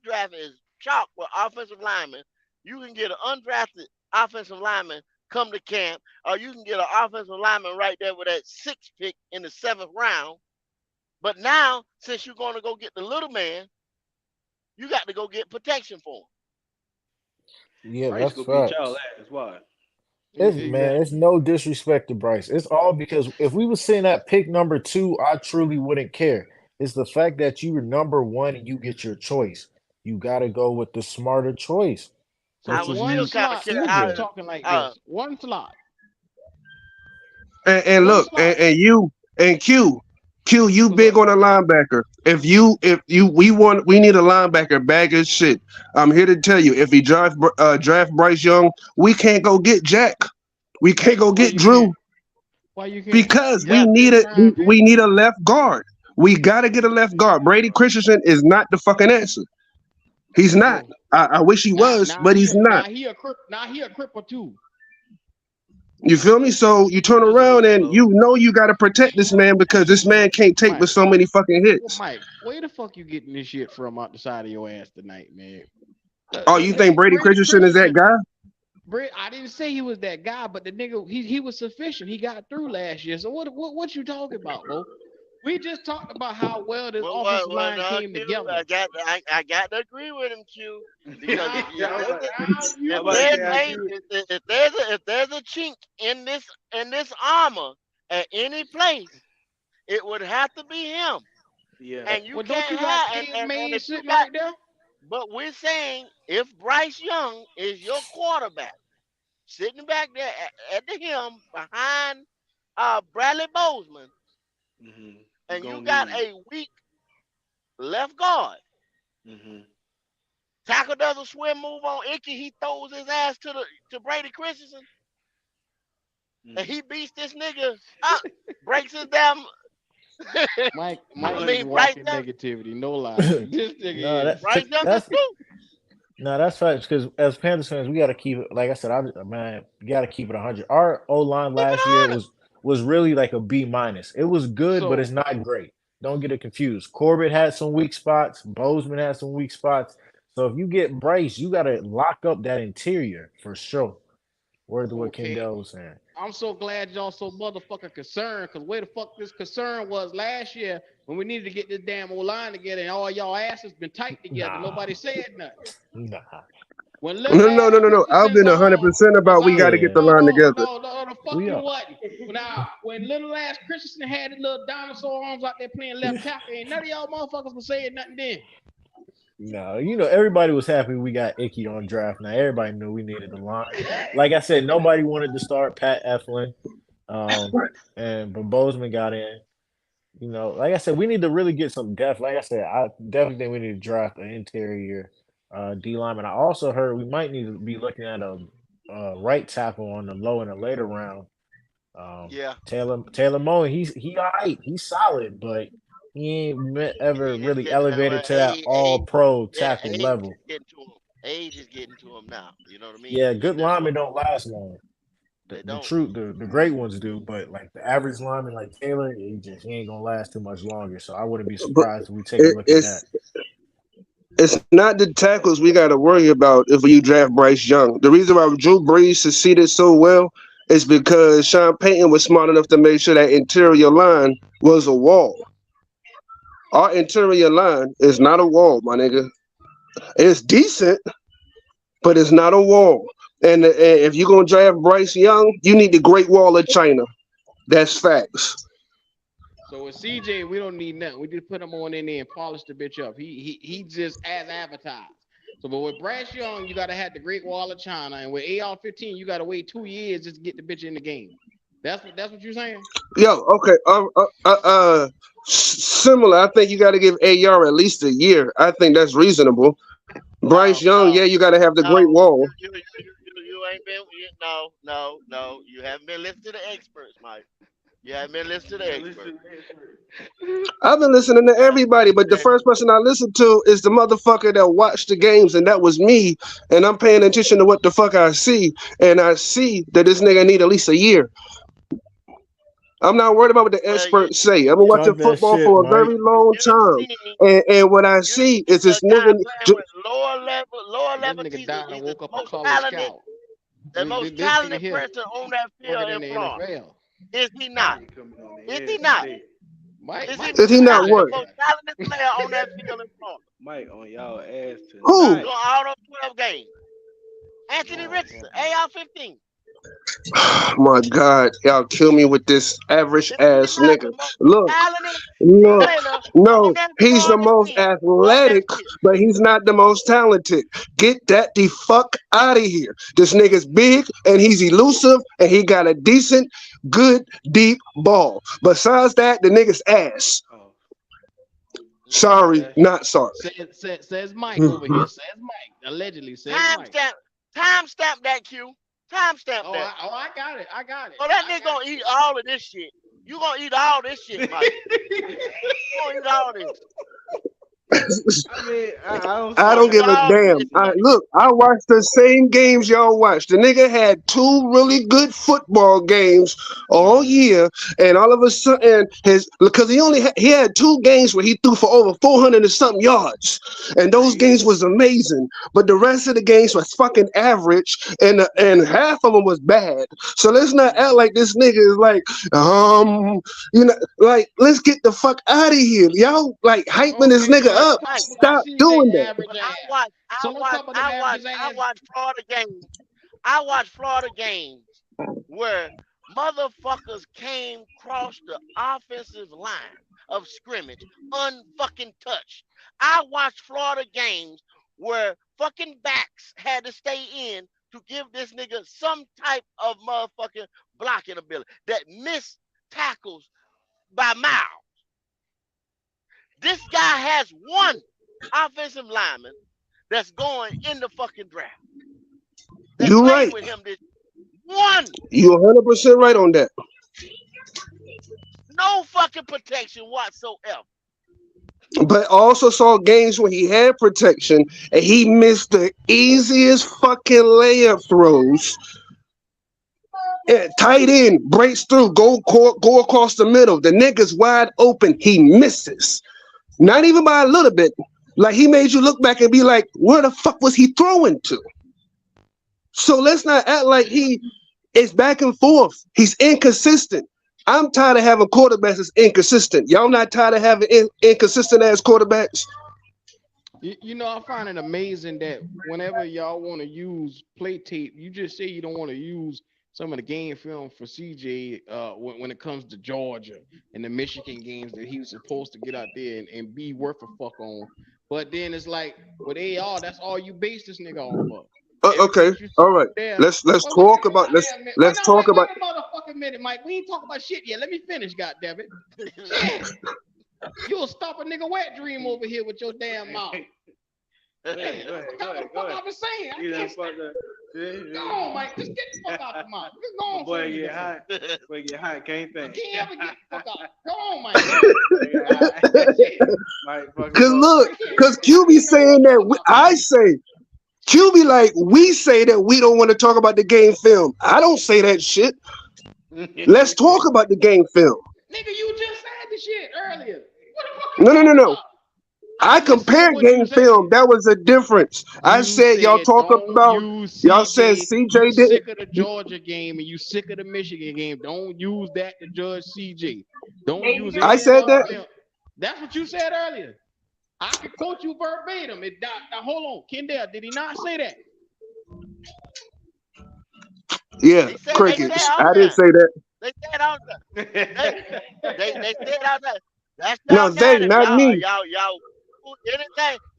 draft is chalk with offensive linemen. You can get an undrafted offensive lineman come to camp, or you can get an offensive lineman right there with that 6th pick in the 7th round. But now, since you're going to go get the little man, you got to go get protection for him. Yeah, Bryce that's gonna beat y'all facts. ass. Why? Man, it's no disrespect to Bryce. It's all because if we were sitting at pick number 2, I truly wouldn't care. It's the fact that you were number 1 and you get your choice. You got to go with the smarter choice, I which So would is one still you, kind of slot. care We're how. just CJ. talking like Uh, this. One slot. And One look, slot. and you and Q, you What's big up? on a linebacker. If you we need a linebacker bag as shit. I'm here to tell you, if he draft Bryce Young, we can't go get Jack. We can't go Why get you can't? Drew Why you can't? because You got a fifth round pick. we need a left guard. We gotta get a left guard. Brady Christensen is not the fucking answer. He's not. So I wish he was, but he's not. now he a cripple too. You feel me? So you turn Just a around little and slow. you know you got to protect this man because this man can't take Mike, with so many fucking hits. Mike, where the fuck you getting this shit from out the side of your ass tonight, man? Oh, you think Brady Brady Christensen is that Christensen. guy? I didn't say he was that guy, but the nigga he was sufficient. He got through last year. So what you talking about, bro? We just talked about how well this offensive line no, came Q, together. I got to agree with him, Q. Because Now, if now, there's a, now you I'm if about to there's say I a agree. if there's a chink in this armor at any place, it would have to be him. Yeah. And you well, don't can't you got have Cade and Mays if you sitting got right there? but we're saying if Bryce Young is your quarterback sitting back there at the helm behind Bradley Bozeman, Mm-hmm. and you Gonna got need. a weak left guard. Mm-hmm. Tackle does a swim move on Icky, he throws his ass to Brady Christensen, and he beats this nigga up, breaks his damn. Mike I is mean, walking negativity. No lie, this No, nigga is. Bryce Young is that's too. no, that's facts. Because as Panthers fans, we got to keep it. Like I said, man, you got to keep it 100. Our O line Keep it last year honest. was really like a B minus. It was good, but it's So not great. Don't get it confused. Corbett had some weak spots. Bozeman had some weak spots. So if you get Bryce, you got to lock up that interior for sure. Word to what okay, Kendall was saying. I'm so glad y'all so motherfucking concerned because where the fuck this concern was last year when we needed to get this damn O line together and all y'all asses been tight together. Nah, Nobody said nothing. nah. When No, little no, ass no, no, no. I've Christensen been 100% was about we out, got to get Yeah, the line together. no, the fuck we you are. wasn't. Now when little ass Christensen had his little dinosaur arms out there playing left tackle, ain't none of y'all motherfuckers was saying nothing then. No, everybody was happy we got Icky on draft. Now everybody knew we needed the line. Like I said, nobody wanted to start Pat Eflin, but Bozeman got in. Like I said, we need to really get some depth. Like I said, I definitely think we need to draft an interior D lineman. I also heard we might need to be looking at a right tackle on the low in the later round. Yeah. Taylor Moen, he all right, he's solid, but he ain't ever He just really getting well, elevated to that all pro yeah, tackle age is level. getting to him. Age is getting to him now. You know what I mean? Yeah, He's good not linemen gonna. don't last long. They The don't. truth, the great ones do, but like the average lineman like Taylor, he ain't gonna last too much longer. So I wouldn't be But surprised if we take a look at that. it's not the tackles we got to worry about if you draft Bryce Young. The reason why Drew Brees succeeded so well is because Sean Payton was smart enough to make sure that interior line was a wall. Our interior line is not a wall, my nigga. It's decent, but it's not a wall. And if you're gonna draft Bryce Young, you need the Great Wall of China. That's facts. So with CJ, we don't need nothing. We just put him on in there and polish the bitch up. He just as advertised. So, but with Bryce Young, you gotta have the Great Wall of China, and with AR-15, you gotta wait 2 years just to get the bitch in the game. That's what you're saying. Yo, okay. Similar. I think you got to give AR at least a year. I think that's reasonable. Bryce No, Young, no, yeah, you got to have the Great no. Wall. You ain't been. No. You haven't been listening to the experts, Mike. You haven't been listening to the experts. I've been listening to Yeah. everybody, but the Yeah. first person I listened to is the motherfucker that watched the games, and that was me. And I'm paying attention to what the fuck I see, and I see that this nigga need at least a year. I'm not worried about what the Well, experts say. I've been watching Talk that football shit, for a Mike. very long you done time, seen and what I you done see seen is this a guy nigga. playing with lower This level nigga teams. died and He's woke up a most color talented, scout. the This, most this nigga talented here person on that field working in in the Florida. NFL. Is he not? Mike coming on the Is air he not? today. Mike, Is he Mike Is was he right not about the what? most that. talented player on that field in Florida? Mike on y'all ass Who? Doing tonight. all those 12 games. Anthony Lord Richardson, have mercy. AR-15. My God, y'all kill me with this average Is he ass not nigga. the most Look, talented look, player on no, that he's the Florida most team on that athletic, field? but he's not the most talented. Get that the fuck out of here. This nigga's big and he's elusive and he got a decent, good, deep ball. Besides that, the nigga's ass. Oh, Sorry, that's not sorry. Says Mike over here. Says Mike. Allegedly says Mike. Timestamp that, Q. Timestamp Oh, that. I got it. I got it. So that I nigga got gonna eat all of this shit. You gonna eat all this shit, Mike. You gonna eat all this. I mean, I don't You I see gonna don't eat give a how. all damn. this, I Mike. look, I watched the same games y'all watched. The nigga had two really good football games all year, and all of a sudden his because he had two games where he threw for over 400 and something yards, and those Right. games was amazing. But the rest of the games was fucking average, and half of them was bad. So let's not act like this nigga is like like let's get the fuck out of here. Y'all like hyping this Okay, nigga so up. Mike, why Stop CJ doing that. average but ass? So let's talk about them average I ass. watch Florida games. I watch Florida games where motherfuckers came across the offensive line of scrimmage unfucking touched. I watched Florida games where fucking backs had to stay in to give this nigga some type of motherfucking blocking ability that missed tackles by miles. This guy has one offensive lineman that's going in the fucking draft that You played right. with him this one. You 100% right on that. No fucking protection whatsoever. But I also saw games where he had protection and he missed the easiest fucking layup throws. And tight end breaks through, go across the middle. The nigga's wide open. He misses. Not even by a little bit. Like he made you look back and be like, where the fuck was he throwing to? So let's not act like he is back and forth. He's inconsistent. I'm tired of having quarterbacks that's inconsistent. Y'all not tired of having inconsistent ass quarterbacks? I find it amazing that whenever y'all want to use play tape, you just say you don't want to use some of the game film for CJ when it comes to Georgia and the Michigan games that he was supposed to get out there and be worth a fuck on. But then it's like with AR, that's all you base this nigga off of. Okay, all right. Let's talk about let's talk about. Wait a motherfucking minute, Mike. We ain't talking about shit yet. Let me finish, goddammit. Shit. You'll stop a nigga wet dream over here with your damn mouth. Go ahead. I was saying. Go on, Mike. Just get the fuck out the mouth. Just go on. Boy, get hot. Boy, get hot. Can't think. Can't ever get the fuck out. Go on, Mike. Cause look, cause Q be saying that I say. Q be like, we say that we don't want to talk about the game film. I don't say that shit. Let's talk about the game film. Nigga, you just said the shit earlier. What the fuck No. I compared game film. That was a difference. I said y'all talk about. Y'all said CJ did. Sick of the Georgia game and you sick of the Michigan game. Don't use that to judge CJ. Don't use it. I said that. That's what you said earlier. I can quote you verbatim. Now hold on, Kendall, did he not say that? Yeah, crickets. I didn't say that. They said out there. They said out there. That's no, they, not me. Y'all.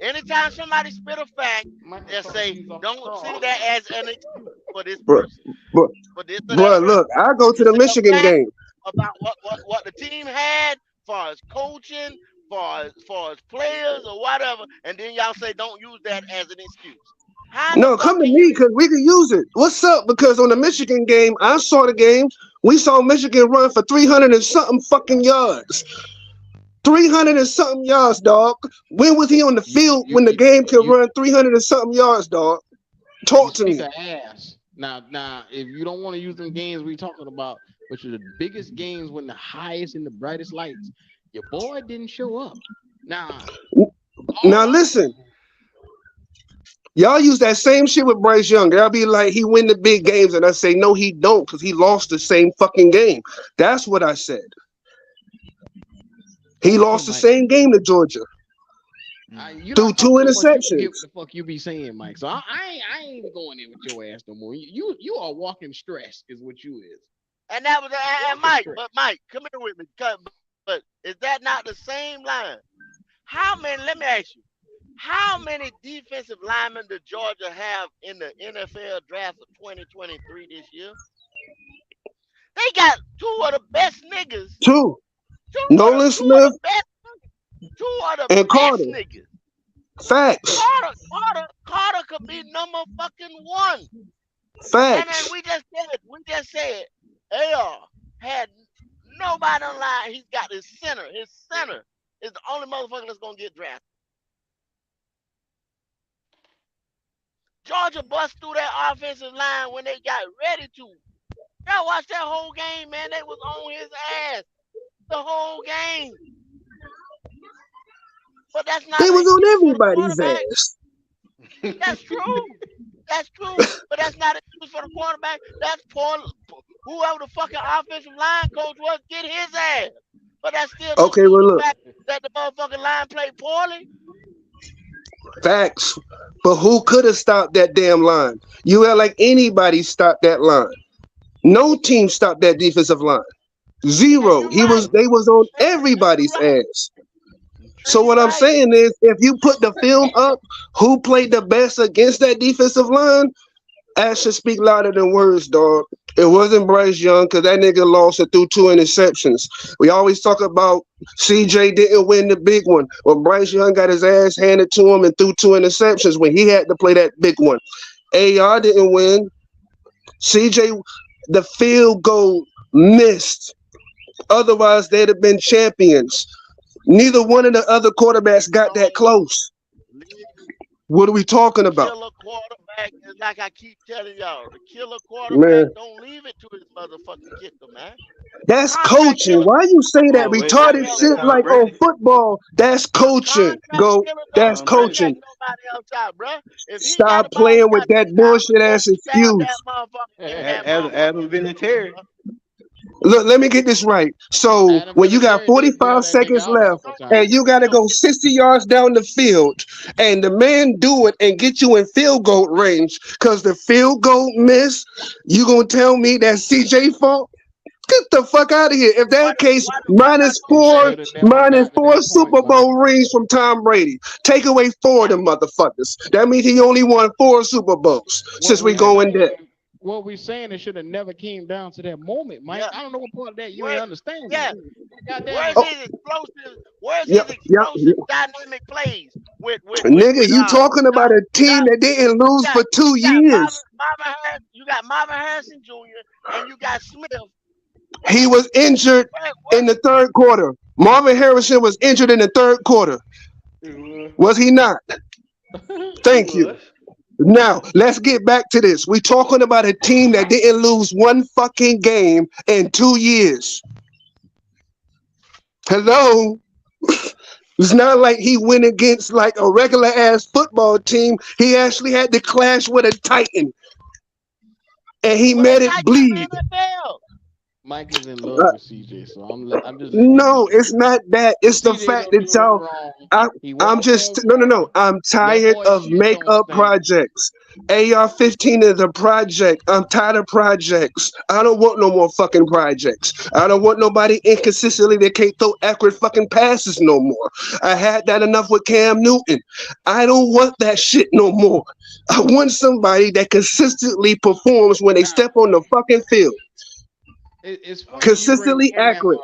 Anytime somebody spit a fact, they say, don't see that as an excuse for this person. Bro, look, I go to the Michigan game. About what the team had, as far as coaching, far as players or whatever, and then y'all say don't use that as an excuse. No, come to me because we can use it. What's up? Because on the Michigan game, I saw the game. We saw Michigan run for 300 and something fucking yards. 300 and something yards, dog. When was he on the field when the game can run 300 and something yards, dog? Talk to me. Ass. Now, if you don't want to use them games we talking about, which are the biggest games when the highest and the brightest lights, your boy didn't show up. Now listen. Y'all use that same shit with Bryce Young. Y'all be like, he win the big games, and I say, no, he don't, because he lost the same fucking game. That's what I said. He lost the same game to Georgia. Through 2 interceptions. What the fuck you be saying, Mike? So I ain't going in with your ass no more. You are walking stress, is what you is. And that was Mike. But Mike, come here with me. But is that not the same line? Let me ask you, how many defensive linemen did Georgia have in the NFL draft of 2023 this year? They got 2 of the best niggas. Two Nolan Smith. Two of the and best Carter. niggas. Facts. Carter could be number fucking 1. Facts. And then we just said AR had nobody on line. He's got his center. His center is the only motherfucker that's gonna get drafted. Georgia bust through that offensive line when they got ready to. Y'all watch that whole game, man. They was on his ass the whole game. But that's not. They was on everybody's ass. That's true. That's true. But that's not an excuse for the quarterback. That's poor. Whoever the fucking offensive line coach was, get his ass. But that's still okay. Well, look, that the motherfucking line played poorly. Facts. But who could have stopped that damn line? You act like anybody stopped that line. No team stopped that defensive line. Zero. They was on everybody's ass. So what I'm saying is, if you put the film up, who played the best against that defensive line, actions speak louder than words, dog. It wasn't Bryce Young because that nigga lost it through 2 interceptions. We always talk about CJ didn't win the big one. Well, Bryce Young got his ass handed to him and threw 2 interceptions when he had to play that big one. AR didn't win. CJ, the field goal missed. Otherwise, they'd have been champions. Neither one of the other quarterbacks got that close. What are we talking about? Killer quarterback is like I keep telling y'all. The killer quarterback don't leave it to his motherfucking kicker, man. That's coaching. Why you say that retarded shit like on football? That's coaching. That's coaching. Stop playing with that bullshit ass excuse. Adam Vinatieri. Look, let me get this right. So when you got 45 seconds left and you got to go 60 yards down the field and the man do it and get you in field goal range because the field goal miss, you going to tell me that's CJ fault? Get the fuck out of here. If that case, minus It four, should have never got to that point, Super Mike. Bowl rings from Tom Brady. Take away 4 of them motherfuckers. That means he only won 4 Super Bowls since we going there. What we saying, it should have never came down to that moment, Mike. Yeah. I don't know what part of that you ain't understand. Yeah. Goddamn. Where's his explosive? Where's his explosive dynamic plays? With Nigga, you talking about a team that didn't lose for 2 years. You got Marvin Harrison Jr. and you got Smith. He was injured in the third quarter. Marvin Harrison was injured in the third quarter. Was he not? Thank you. Now, let's get back to this. We talking about a team that didn't lose 1 fucking game in 2 years. Hello? It's not like he went against like a regular ass football team. He actually had to clash with a Titan. And he made it bleed. Mike is in love with CJ, so I'm just. No, it's not that. It's the fact that y'all. I'm just no. I'm tired of makeup projects. AR-15 is a project. I'm tired of projects. I don't want no more fucking projects. I don't want nobody inconsistently that can't throw accurate fucking passes no more. I had that enough with Cam Newton. I don't want that shit no more. I want somebody that consistently performs when they step on the fucking field. It's consistently accurate.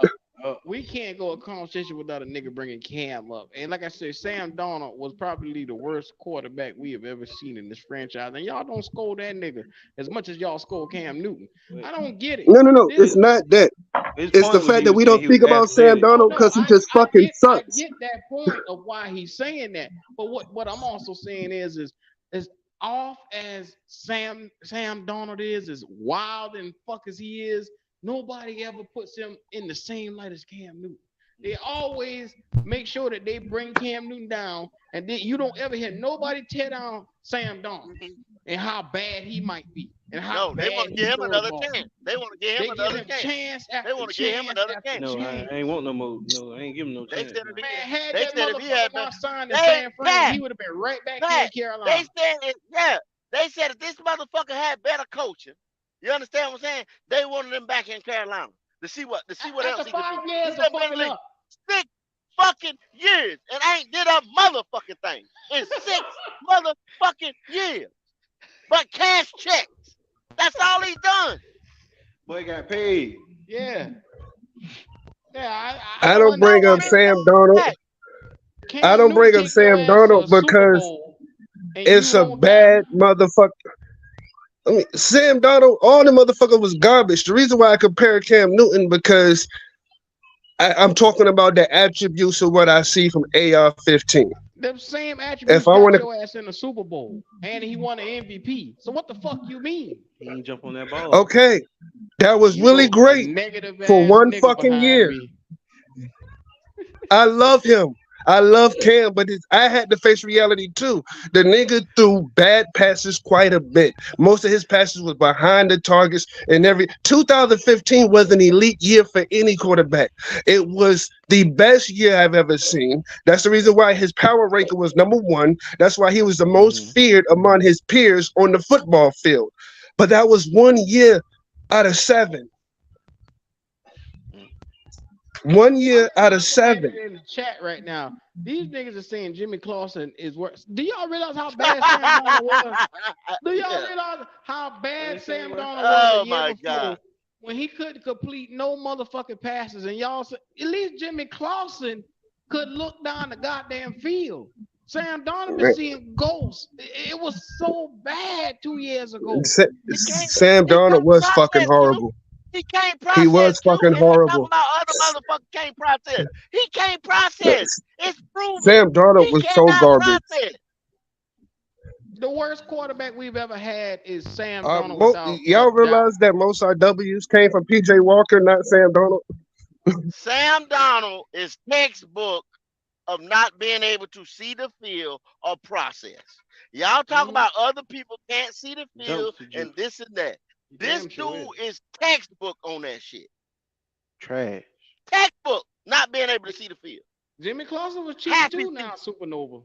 We can't go a conversation without a nigga bringing Cam up. And like I said, Sam Darnold was probably the worst quarterback we have ever seen in this franchise. And y'all don't scold that nigga as much as y'all scold Cam Newton. I don't get it. No. It's not that. It's the fact that we don't speak about Sam Darnold because he just fucking sucks. I get that point of why he's saying that. But what I'm also saying is off as Sam Darnold is as wild and fuck as he is, nobody ever puts him in the same light as Cam Newton. They always make sure that they bring Cam Newton down, and then you don't ever hear nobody tear down Sam Darnold and how bad he might be. And how they want to give him another chance. They want to give him another chance. They want to give him another chance. No, I ain't want no more. No, I ain't giving no chance. They said if he had been signed in San Fran, he would have been right back in Carolina. They said if this motherfucker had better coaching, you understand what I'm saying? They wanted him back in Carolina to see what else he could do. 5 years He's been in the league 6 fucking years and ain't did a motherfucking thing in 6 motherfucking years. But cash checks. That's all he's done. Boy got paid. Yeah. I don't bring up Sam Darnold. I don't bring up Sam Darnold because it's a bad motherfucker. I mean, Sam Darnold, all the motherfucker was garbage. The reason why I compare Cam Newton because I'm talking about the attributes of what I see from AR-15. The same attributes got your ass in the Super Bowl, and he won an MVP. So what the fuck you mean? He didn't jump on that ball. Okay, that was really great for 1 fucking year. I love him. I love Cam, but I had to face reality too. The nigga threw bad passes quite a bit. Most of his passes was behind the targets, and 2015 was an elite year for any quarterback. It was the best year I've ever seen. That's the reason why his power ranking was number 1. That's why he was the most feared among his peers on the football field. But that was 1 year out of 7. 1 year out of 7. In the chat right now, these niggas are saying Jimmy Clausen is worse. Do y'all realize how bad Sam Darnold was? Do y'all realize how bad Sam Darnold was? Oh my God! When he couldn't complete no motherfucking passes, and y'all said at least Jimmy Clausen could look down the goddamn field. Sam Darnold been seeing ghosts. It was so bad 2 years ago. Sam Darnold was fucking horrible. He can't process. He was fucking horrible. About other motherfuckers can't process. He can't process. It's proven. Sam Darnold was so garbage. Process. The worst quarterback we've ever had is Sam Darnold. Y'all realize that most of our W's came from PJ Walker, not Sam Darnold? Sam Darnold is textbook of not being able to see the field or process. Y'all talk about other people can't see the field and this and that. This dude is textbook on that shit. Trash. Textbook, not being able to see the field. Jimmy Clausen was cheap too now, Supernova.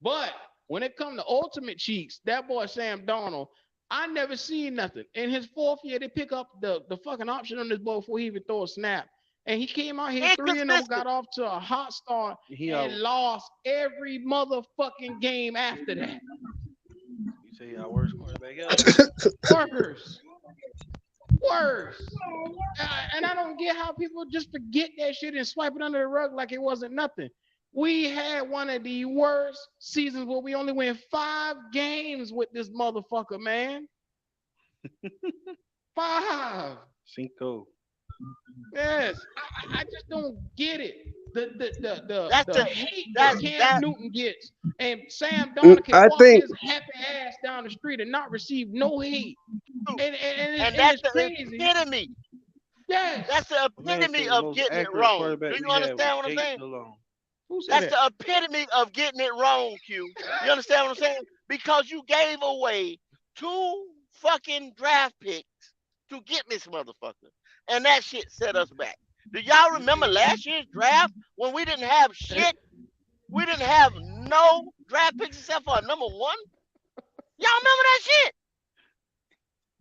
But when it comes to ultimate cheeks, that boy Sam Darnold I never seen nothing. In his 4th year, they pick up the fucking option on this boy before he even throw a snap. And he came out here 3-0, got off to a hot start, and lost every motherfucking game after that. You say our worst quarterback ever. Worse. And I don't get how people just forget that shit and swipe it under the rug like it wasn't nothing. We had one of the worst seasons where we only win 5 games with this motherfucker, man. 5. 5. Yes, I just don't get it. The hate that Cam Newton gets, and Sam Darnold can walk his happy ass down the street and not receive no hate. And that's the epitome. Yes, that's the epitome of getting it wrong. Do you understand what I'm saying? That's the epitome of getting it wrong, Q. You understand what I'm saying? Because you gave away 2 fucking draft picks to get this motherfucker. And that shit set us back. Do y'all remember last year's draft when we didn't have shit? We didn't have no draft picks except for a number 1? Y'all remember that shit?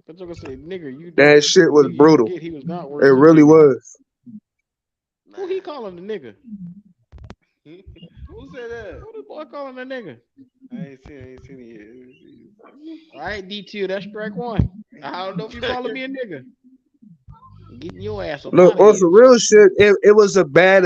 But you're gonna say, nigga, that shit was brutal. He was not it really was. Who he calling the nigga? Who said that? Who the boy calling the nigga? I ain't seen it yet. All right, D2, that's strike 1. I don't know if you calling me a nigga. Getting your ass up. Look, on some real shit, it was a bag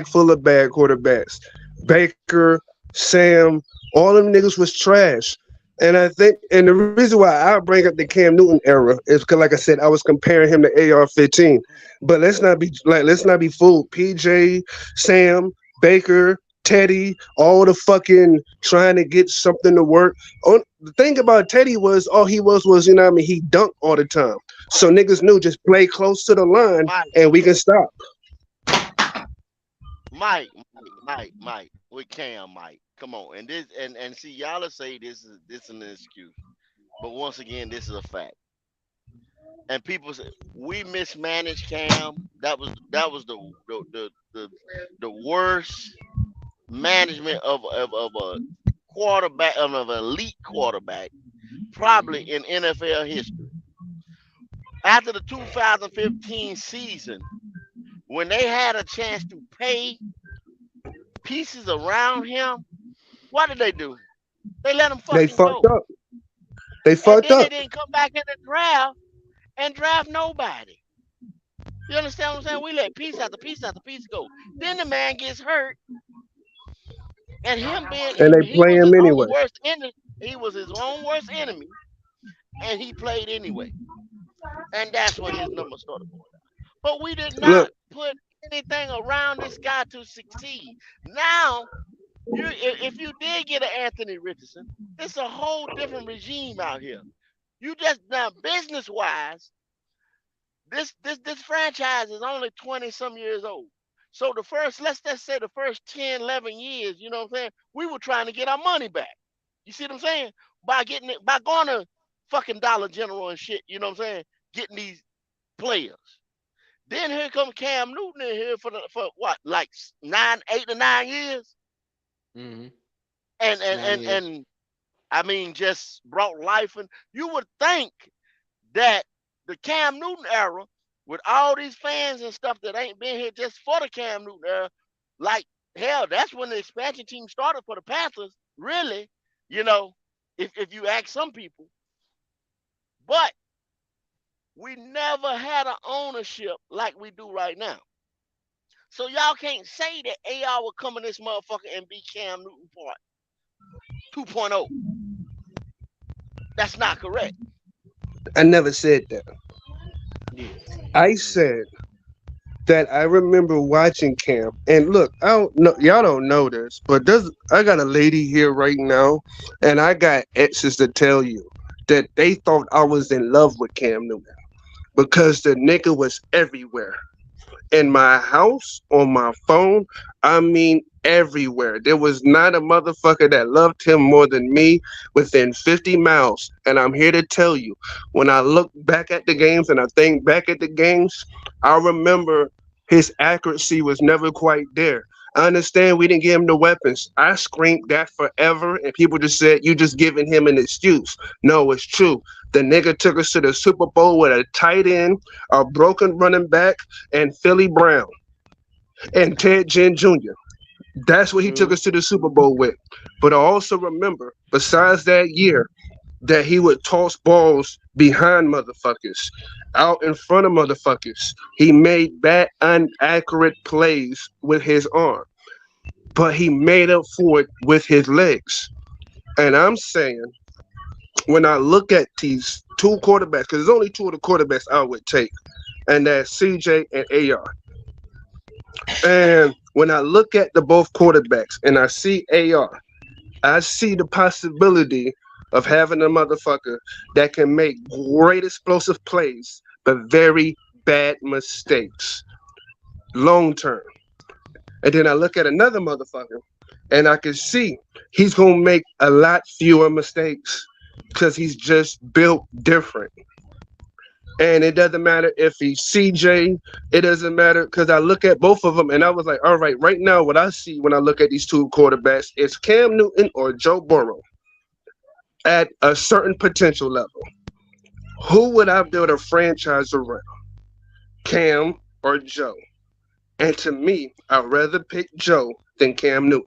full of bad quarterbacks. Baker, Sam, all them niggas was trash. And I think, and the reason why I bring up the Cam Newton era is because, like I said, I was comparing him to AR-15. But let's not be fooled. PJ, Sam, Baker, Teddy, all the fucking trying to get something to work. The thing about Teddy was all he was, you know what I mean, he dunked all the time. So niggas knew just play close to the line and we can stop. Mike, with Cam, Mike. Come on. And this and see, y'all say this is an excuse. But once again, this is a fact. And people say we mismanaged Cam. That was the worst management of a quarterback, of an elite quarterback, probably in NFL history. After the 2015 season, when they had a chance to pay pieces around him, what did they do? They let him fucking fucked go. Up. They fucked up. They didn't come back in the draft and draft nobody. You understand what I'm saying? We let piece after piece after piece go. Then the man gets hurt, and him being they play him anyway. He was his own worst enemy, and he played anyway. And that's when his numbers started going down. But we did not put anything around this guy to succeed. Now, if you did get an Anthony Richardson, it's a whole different regime out here. You just now business-wise, this franchise is only 20-some years old. So let's just say the first 10, 11 years, you know what I'm saying? We were trying to get our money back. You see what I'm saying? By going to fucking Dollar General and shit, you know what I'm saying? Getting these players. Then here comes Cam Newton in here for what, like 8 to 9 years? Mm-hmm. And I mean, just brought life. And you would think that the Cam Newton era, with all these fans and stuff that ain't been here just for the Cam Newton era, like hell, that's when the expansion team started for the Panthers, really, you know, if you ask some people. But we never had an ownership like we do right now. So y'all can't say that AR would come in this motherfucker and be Cam Newton part 2.0. That's not correct. I never said that. Yeah. I said that I remember watching Cam, and look, I don't know, y'all don't know this, but I got a lady here right now, and I got exes to tell you that they thought I was in love with Cam Newton because the nigga was everywhere. In my house, on my phone, I mean everywhere. There was not a motherfucker that loved him more than me within 50 miles. And I'm here to tell you, when I look back at the games and I think back at the games, I remember his accuracy was never quite there. I understand we didn't give him the weapons. I screamed that forever, and people just said, you just giving him an excuse. No, it's true. The nigga took us to the Super Bowl with a tight end, a broken running back, and Philly Brown, and Ted Ginn Jr. That's what he took us to the Super Bowl with. But I also remember, besides that year, that he would toss balls behind motherfuckers, out in front of motherfuckers. He made bad, inaccurate plays with his arm, but he made up for it with his legs. And I'm saying, when I look at these two quarterbacks, because there's only two of the quarterbacks I would take, and that's CJ and AR. And when I look at the both quarterbacks and I see AR, I see the possibility of having a motherfucker that can make great explosive plays, but very bad mistakes long term. And then I look at another motherfucker and I can see he's going to make a lot fewer mistakes because he's just built different. And it doesn't matter if he's CJ, it doesn't matter because I look at both of them and I was like, all right now, what I see when I look at these two quarterbacks is Cam Newton or Joe Burrow at a certain potential level. Who would I build a franchise around? Cam or Joe? And to me, I'd rather pick Joe than Cam Newton.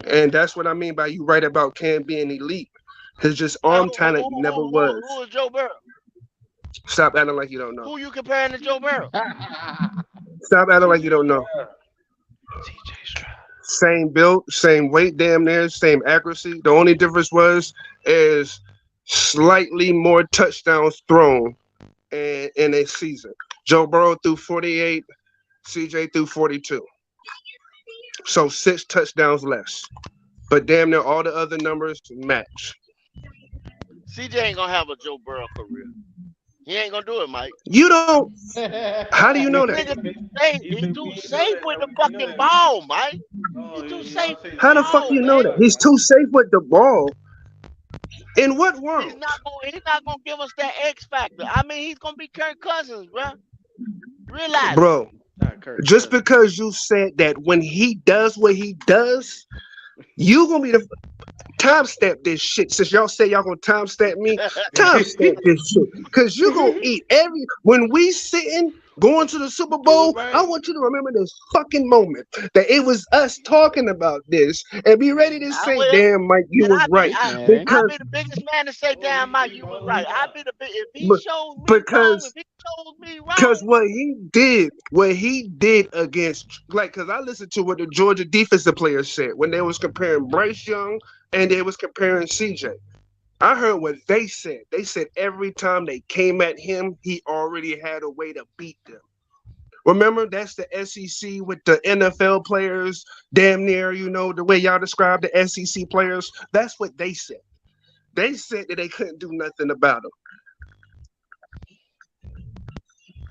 And that's what I mean by you right about Cam being elite. His just arm talent never was. Who is Joe Burrow? Stop acting like you don't know. Who you comparing to Joe Burrow? Stop acting like you don't know. Same build, same weight, damn near, same accuracy. The only difference is slightly more touchdowns thrown in a season. Joe Burrow threw 48, CJ threw 42. So 6 touchdowns less. But damn near all the other numbers match. CJ ain't gonna have a Joe Burrow career. He ain't gonna do it, Mike. You don't. How do you know that? He's too safe with the fucking ball, Mike. He's too safe. How the fuck you know that? He's too safe with the ball. In what world? He's not gonna give us that X factor. I mean, he's gonna be Kirk Cousins, bro. Realize, bro. Just because you said that when he does what he does, you gonna be the timestamp this shit. Since y'all say y'all gonna timestamp me, timestamp this shit. Cause you gonna eat when we sitting going to the Super Bowl, I want you to remember this fucking moment that it was us talking about this and be ready to say, damn, Mike, you was right. I'll be the biggest man to say, damn, Mike, you was right. I'll be the biggest. If he showed me wrong, if he showed me wrong. Because what he did against, like, because I listened to what the Georgia defensive players said when they was comparing Bryce Young and they was comparing CJ. I heard what they said. They said every time they came at him, he already had a way to beat them. Remember, that's the SEC with the NFL players, damn near, you know, the way y'all describe the SEC players. That's what they said. They said that they couldn't do nothing about him.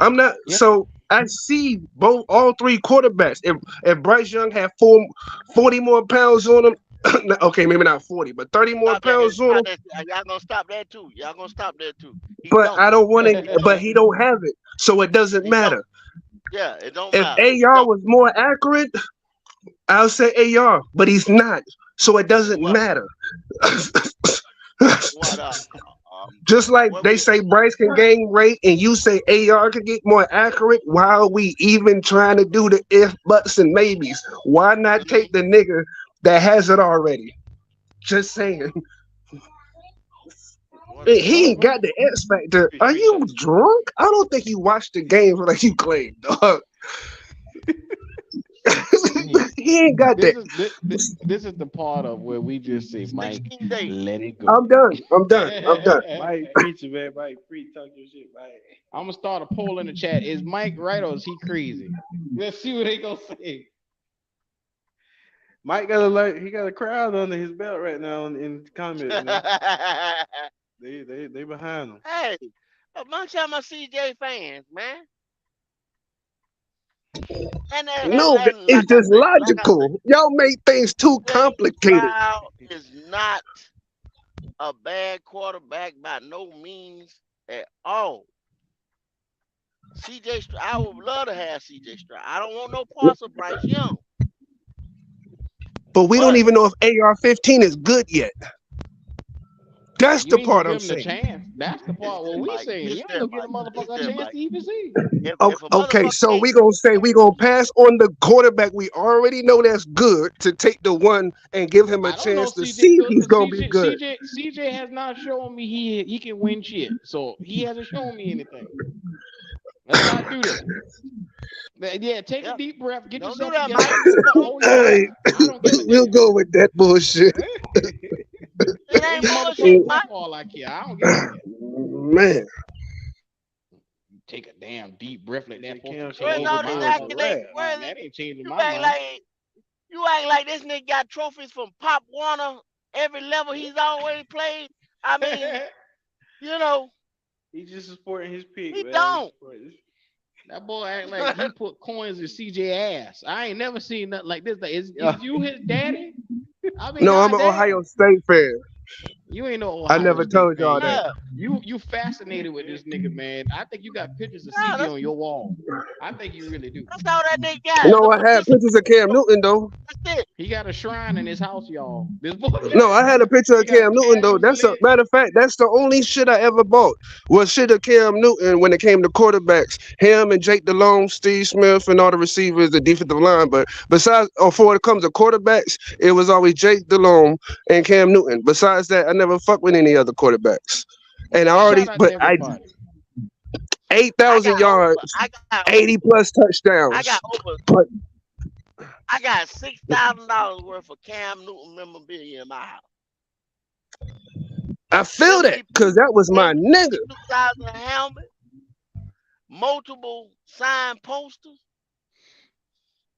I'm not, so I see all three quarterbacks. If Bryce Young had 40 more pounds on him, okay, maybe not 40, but 30 more pounds on him. Y'all gonna stop that too. But I don't want to. But he don't have it, so it doesn't matter. Yeah, it don't matter. If AR was more accurate, I'll say AR, but he's not, so it doesn't matter. Just like they say Bryce can gain weight, and you say AR can get more accurate. Why are we even trying to do the if, buts, and maybes? Why not take the nigga that has it already? Just saying. He ain't got the X factor. Are you drunk? I don't think you watched the game like you claim, dog. He ain't got that. This is the part of where we just say, Mike, let it go. I'm done. Mike, preach it, man. Mike, preach, talk your shit, Mike. I'm gonna start a poll in the chat. Is Mike right or is he crazy? Let's see what they gonna say. Mike he got a crowd under his belt right now in comments. They behind him. Hey, a bunch of my CJ fans, man. It's just logical. Y'all make things too complicated. Is not a bad quarterback by no means at all. I would love to have CJ Stroud. I don't want no parts of Bryce Young. but we don't But even know if AR-15 is good yet. That's You the ain't gonna part give I'm him the saying. chance. That's the part what we Mike, saying. You this ain't there, gonna give the Mike. This motherfucker a there, chance Mike. to even see. If a Okay, motherfucker so can't, we gonna say we gonna pass on the quarterback we already know that's good to take the one and give him a I don't know chance to CJ see if good he's because gonna be good. CJ has not shown me he can win shit. So he hasn't shown me anything. Let's not do that. Yeah, take a yeah, deep breath, get don't do yourself that, together. Mike. Hold your All right, breath. I don't give a we'll damn. go with that bullshit. It Where ain't your bullshit, motherfucking Mike. breath all like here? I don't give a damn. Man, Take a damn deep breath like that. Cam Take Where's showing over all the this my boys to acting like? laugh. Where is that it? ain't changing You my act mind. like you act like this nigga got trophies from Pop Warner every level he's always played. I mean, you know, He's just supporting his pick, he man. don't. That boy act like he put coins in CJ ass. I ain't never seen nothing like this. Like, is Yeah. you his daddy? I mean, no, I'm an goddamn. Ohio State fan. You ain't no I Ohio never State told fan. y'all that. You fascinated with this nigga, man. I think you got pictures of Nah, CJ on your wall. I think you really do. that's all that nigga got. No, The I had participant. pictures of Cam Newton though. That's it. He got a shrine in his house, y'all. This boy, No, I had a picture he of got a Cam Newton though. candle That's a lit. matter of fact. That's the only shit I ever bought was shit of Cam Newton when it came to quarterbacks. Him and Jake Delhomme, Steve Smith, and all the receivers, the defensive line. But besides, or for when it comes to quarterbacks, it was always Jake Delhomme and Cam Newton. Besides that, I never fucked with any other quarterbacks. And I already, Shout out to but I everybody. 8,000 yards, I got 80 plus I touchdowns. got over. But I got $6,000 worth of Cam Newton memorabilia in my house. I feel that because that was my nigga. 2000 helmet, multiple signed posters.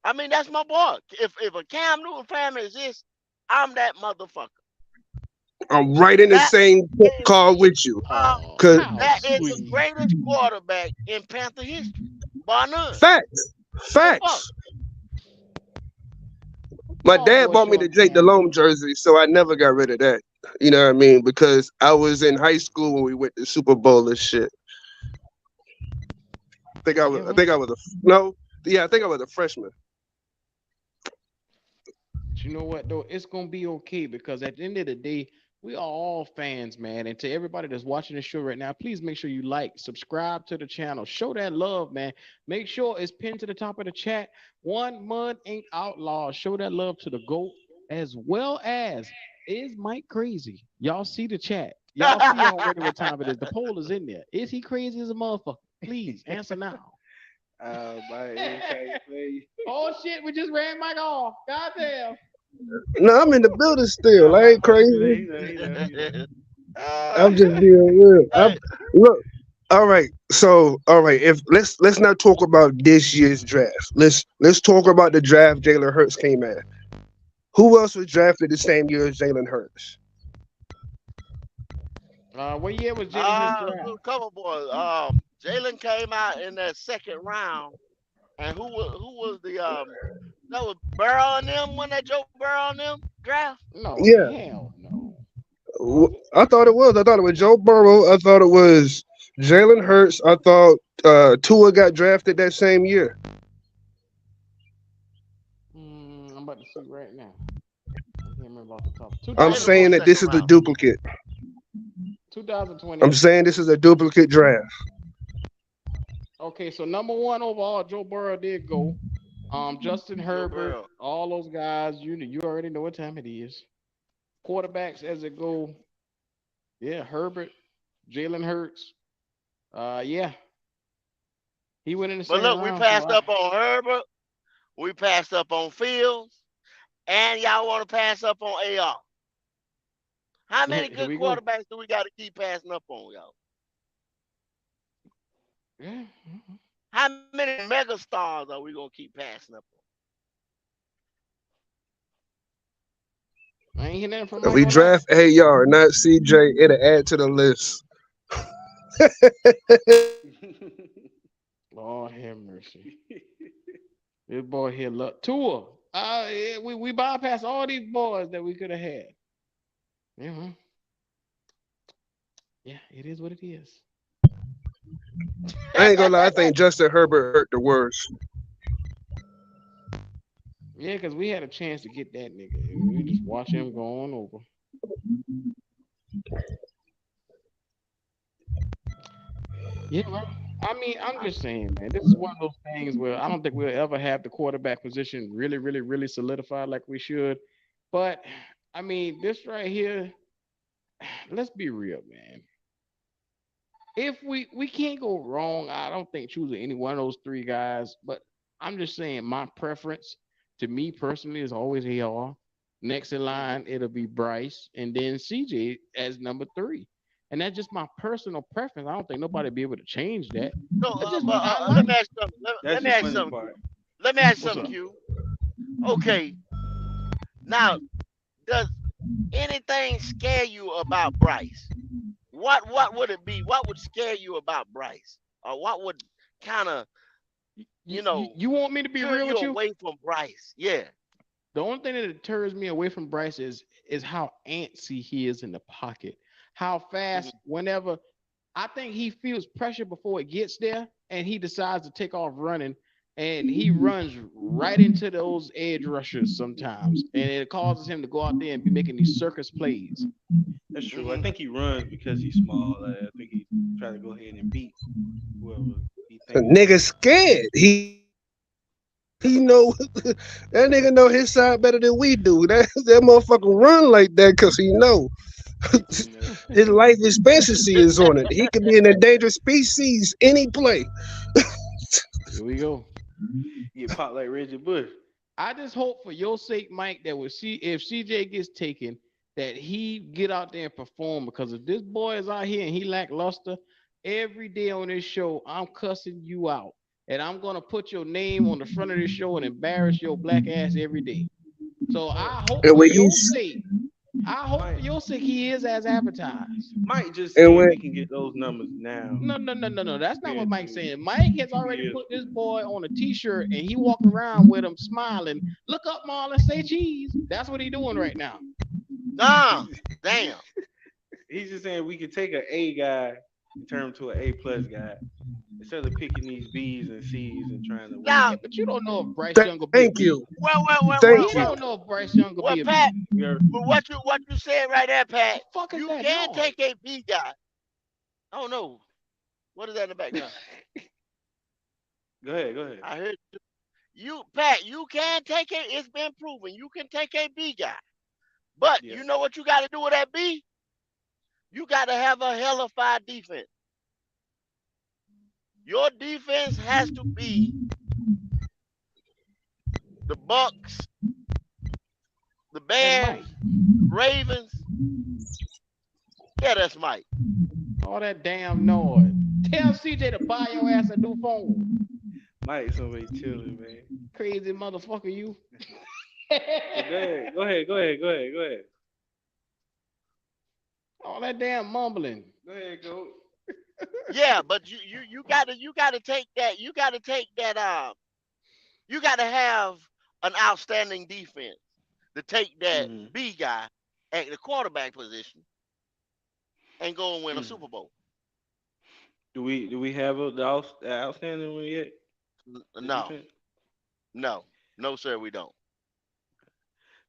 I mean, that's my boy. If a Cam Newton fan exists, I'm that motherfucker. I'm right in the That same is, car with you. Oh, Cause how that is the sweet. greatest quarterback in Panther history, bar none. facts, No fuck. facts. My Oh, dad boy, bought me the showing Jake Cam Delhomme Newton. jersey, so I never got rid of that. You know what I mean? Because I was in high school when we went to Super Bowl and shit. I think I was I think I was a freshman. But you know what though? It's gonna be okay because at the end of the day, we are all fans, man. And to everybody that's watching the show right now, please make sure you like, subscribe to the channel, show that love, man. Make sure it's pinned to the top of the chat. One Mud Ain't Outlaw. Show that love to the GOAT as well as is Mike crazy? Y'all see the chat. Y'all see already what time it is. The poll is in there. Is he crazy as a motherfucker? Please answer now. Oh shit, we just ran Mike off. Goddamn. No, I'm in the building still. I ain't crazy. I'm just being real. Look, all right. So, all right. If let's not talk about this year's draft. Let's talk about the draft Jalen Hurts came at. Who else was drafted the same year as Jalen Hurts? What year was Jalen Hurts draft? Couple boys. Jalen came out in that second round, and who was the that was Burrow and them when that Joe Burrow and them draft? No, Yeah. hell no. I thought it was. I thought it was Joe Burrow. I thought it was Jalen Hurts. I thought Tua got drafted that same year. I'm about to see right now. I can't remember off the top. I'm saying that this is a duplicate. 2020. I'm saying this is a duplicate draft. Okay, so number one overall, Joe Burrow did go. Justin Herbert, all those guys, you already know what time it is. Quarterbacks as it go, yeah, Herbert, Jalen Hurts, yeah, he went in the same But look, round. we passed up on Herbert, we passed up on Fields, and y'all want to pass up on AR. How many good quarterbacks do we got to keep passing up on, y'all? Yeah. How many mega stars are we gonna keep passing up on? I ain't hear nothing from If Mike we on draft that. AR, not CJ, it'll add to the list. Lord have mercy. This boy here, look, Tua. We bypassed all these boys that we could have had. Yeah, yeah, it is what it is. I ain't gonna lie, I think Justin Herbert hurt the worst. Yeah, because we had a chance to get that nigga. And we just watch him go on over. Yeah, well, I mean, I'm just saying, man. This is one of those things where I don't think we'll ever have the quarterback position really, really, really solidified like we should. But I mean, this right here, let's be real, man. If we can't go wrong, I don't think choosing any one of those three guys. But I'm just saying, my preference to me personally is always AR. Next in line, it'll be Bryce, and then CJ as number three. And that's just my personal preference. I don't think nobody will be able to change that. So, That's just but what I let like. me ask you something. That's Let me the ask you funny something. part. Let me ask you What's something, up? Q. Okay, now does anything scare you about Bryce? What would it be? What would scare you about Bryce? Or what would kind of You want me to be turn real you with you? away from Bryce? Yeah. The only thing that deters me away from Bryce is how antsy he is in the pocket. How Mhm. fast, whenever I think he feels pressure before it gets there, and he decides to take off running, and he runs right into those edge rushers sometimes, and it causes him to go out there and be making these circus plays. That's true. I Mhm. think he runs because he's small. I think he try to go ahead and beat whoever he The thinks nigga scared. He know that nigga know his side better than we do. That motherfucker run like that because he know his life expectancy is on it. He could be an endangered species any play. Here we go. get popped like Reggie Bush. I just hope for your sake, Mike, that will see if CJ gets taken, that he get out there and perform. Because if this boy is out here and he lackluster, every day on this show, I'm cussing you out. And I'm gonna put your name on the front of this show and embarrass your black ass every day. So I hope And for when your you sake, I hope for Mike, your sake he is as advertised. Mike just and said when we can get those numbers now No. That's not what compared Mike's to saying. Mike has 2 already years put ago. this boy on a t-shirt and he walking around with him smiling. Look up, Marlon, say cheese. That's what he doing right now. Nah. Damn. He's just saying we could take an A guy and turn him to an A+ guy instead of picking these B's and C's and trying to win. Now, Yeah, but you don't know if Bryce Young will be a thank B. you, well, well, well, thank well, He you. well, don't know if Bryce Young will well, be a Pat. B. We are But what you said right there, The Pat? fuck is You that can noise? take a B guy. Oh no. What is that in the background? go ahead, go ahead. I heard you, Pat. You can take a. It's been proven. You can take a B guy. But Yeah. you know what you got to do with that B? You got to have a hellified defense. Your defense has to be the Bucks, the That's Mike. Bears, Ravens. Yeah, that's Mike. All that damn noise. Tell CJ to buy your ass a new phone. Mike, somebody chilling, man. Crazy motherfucker, you. But go ahead, go ahead, go ahead, go ahead, go ahead. All that damn mumbling. Go ahead, go. Yeah, but you gotta take that. You gotta have an outstanding defense to take that Mm-hmm. B guy at the quarterback position and go and win a Mm-hmm. Super Bowl. Do we have the outstanding one yet? The No, defense? no, sir, we don't.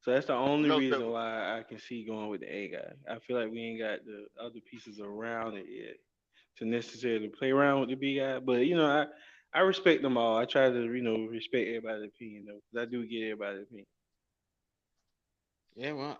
So that's the only No, sir. reason why I can see going with the A guy. I feel like we ain't got the other pieces around it yet to necessarily play around with the B guy. But I respect them all. I try to respect everybody's opinion though, because I do get everybody's opinion. Yeah, well,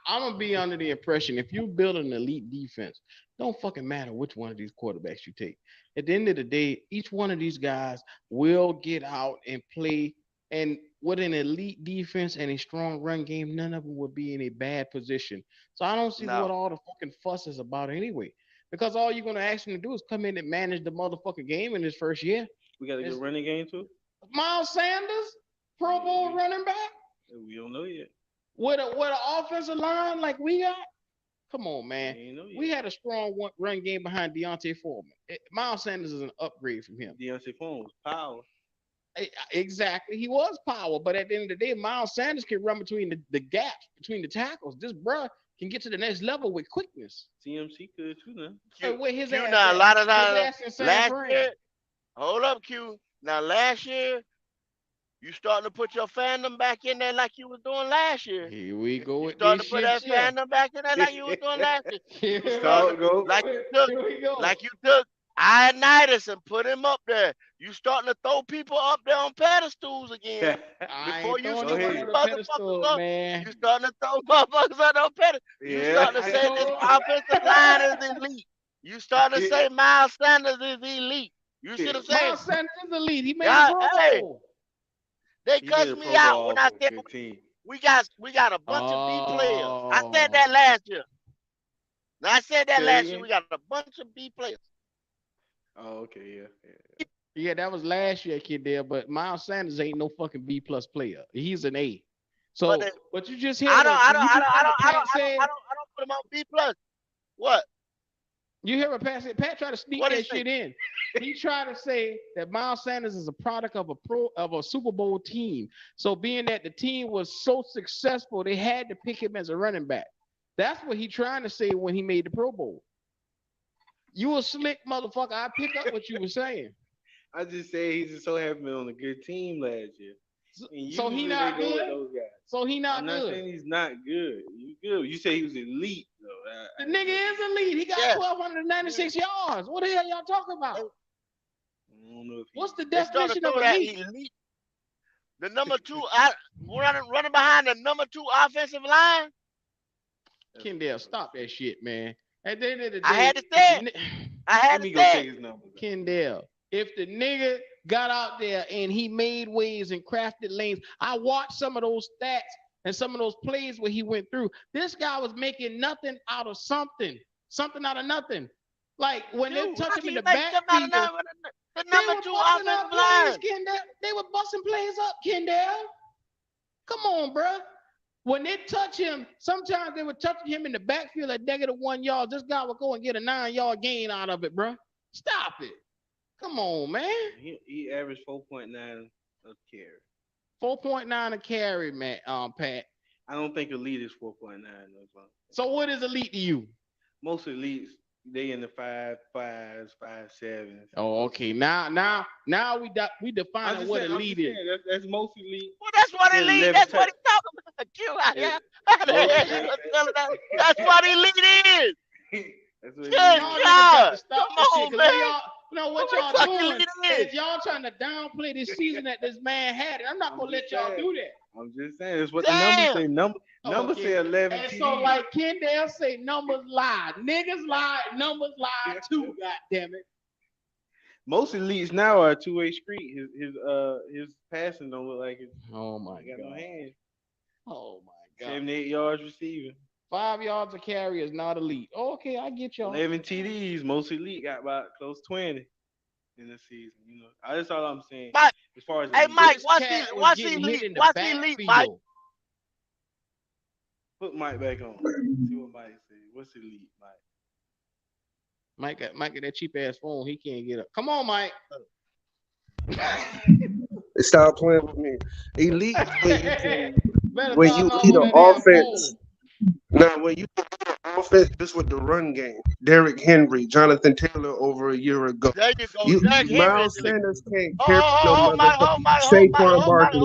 I'm gonna be under the impression if you build an elite defense, don't fucking matter which one of these quarterbacks you take. At the end of the day, each one of these guys will get out and play. And with an elite defense and a strong run game, none of them will be in a bad position. So I don't see what No, all the fucking fuss is about anyway. Because all you're gonna ask them to do is come in and manage the motherfucking game in his first year. We got a good It's running game too. Miles Sanders, Pro Bowl running back, We don't know yet. with an offensive line like we got. Come on, We man. ain't know We yet. had a strong run game behind Deontay Foreman. Miles Sanders is an upgrade from him. Deontay Foreman was power. Exactly. He was power, but at the end of the day, Miles Sanders can run between the gaps, between the tackles. This bruh can get to the next level with quickness. CMC could too now. Hey, Q. where his Q. ass Now a at? lot of His times ass in San last Fran. year. Hold up, Q. Now last year You starting to put your fandom back in there like you was doing last year. Here we go You with starting this to put shit. that Yeah. fandom back in there like you was doing last year. Here You we starting go. like you go. took Ioannidis and put him up there. You starting to throw people up there on pedestals again. I Before ain't you throwing shoot nobody these on the pedestal, motherfuckers up, man. you starting to throw motherfuckers on the pedestal. You Yeah. starting to say this offensive line is elite. You starting to say Miles Sanders is elite. You should have said, Miles Sanders is elite. He made yeah, the Pro hey, Bowl. they He cussed made a me Pro out Bowl when off I of a said good team. we got a bunch of B players. I said that last year. Now I said that Say last again? year. We got a bunch of B players. Oh, okay, yeah. Yeah, that was last year, Kid there, but Miles Sanders ain't no fucking B plus player. He's an A. So, but you just hear I don't put him on B plus. What? You hear what Pat said? Pat tried to sneak What'd he that shit in. He tried to say that Miles Sanders is a product of a Super Bowl team. So being that the team was so successful, they had to pick him as a running back. That's what he trying to say when he made the Pro Bowl. You a slick motherfucker. I pick up what you were saying. I just say he's just so happy on a good team last year. So he not good. So he not I'm good. not saying he's not good. He's good. You say he was elite though. The nigga is elite. He got 1,296 yards. What the hell y'all talking about? I don't know if what's the definition of elite? The number 2 running behind the number 2 offensive line. Kendall, stop that shit, man. At the end of the day, I had to say it. I had to say it. Kendall, if the nigga got out there and he made ways and crafted lanes, I watched some of those stats and some of those plays where he went through. This guy was making nothing out of something out of nothing. Like when they touch him in the backfield, the number 2 offensive line. They were busting plays up, Kendall. Come on, bro. When they touch him, sometimes they were touching him in the backfield at -1 yard. This guy would go and get a 9-yard gain out of it, bro. Stop it. Come on, man. He averaged 4.9 a carry. 4.9 a carry, man. Pat. I don't think elite is 4.9. So what is elite to you? Most elites, they in the 5.5s, 5.7s. Oh, okay. Now we defining what elite is. That's most elite. Well, that's what elite. That's what he's talking about. That's what elite is. That's Good God. Come on, man. You know what y'all doing? If y'all trying to downplay this season that this man had, I'm not gonna let y'all do that. I'm just saying, that's what the numbers say. Numbers say 11. And so, like Kendall say, numbers lie. Niggas lie, numbers lie too. God damn it. Most elites now are 2-way street. His passing don't look like it. Oh my God. No hands. Oh my God. 78 yards receiving. 5 yards a carry is not elite. Okay, I get y'all. 11 TDs. Most elite got about close 20 in the season. You know, that's all I'm saying. Mike, as far as hey Mike, what's elite? What's elite, Mike? Put Mike back on. See what Mike said. What's elite, Mike? Mike got that cheap ass phone. He can't get up. Come on, Mike. Stop playing with me. Elite when you lead an offense. Now, when you lead an offense, this was the run game. Derrick Henry, Jonathan Taylor over a year ago. There you go. Miles Sanders can't carry no Saquon Barkley.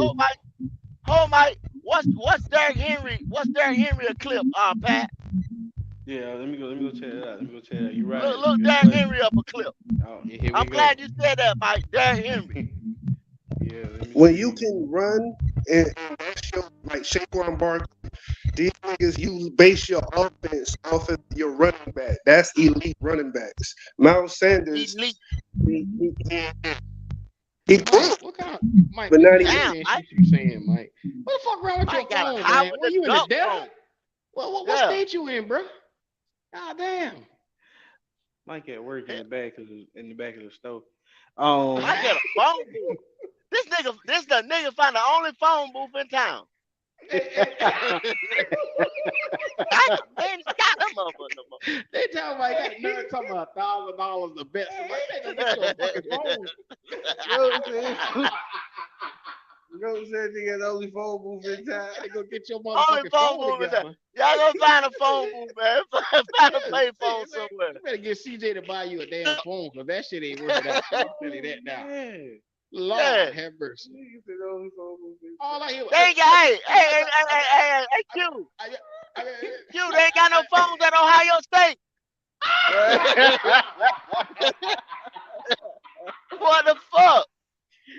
Hold Mike. What's Derrick Henry? What's Derrick Henry a clip, Pat? Yeah, let me go check it out. You're right. Look Derrick Henry up a clip. Oh, I'm glad you said that, Mike. Derrick Henry. Yeah. When you can run and that's your like Saquon Barkley, these niggas you base your offense off of your running back. That's elite running backs. Miles Sanders. Elite. What kind of Mike? But not even you saying, Mike. What the fuck wrong with your phone, man? Were you in the desert? What state you in, bro? God damn. Mike at work in the back of the stove. Mike at a phone booth. This the nigga find the only phone booth in town. They tell me I got nerd talking about $1,000 the best. I'm like, they gonna get you a fucking phone. You know what I'm saying? You know what I'm saying? They got the only phone booth in town. They go get your motherfucking phone together. Y'all gonna find a phone booth, man. Find a pay phone somewhere. You better get CJ to buy you a damn phone, because that shit ain't working out. I'll tell you that now. Lord Yeah. have mercy. Nigga said only phone booth. All I hear, They ain't got, hey, Q. Q, they ain't got no phones at Ohio State. What the fuck?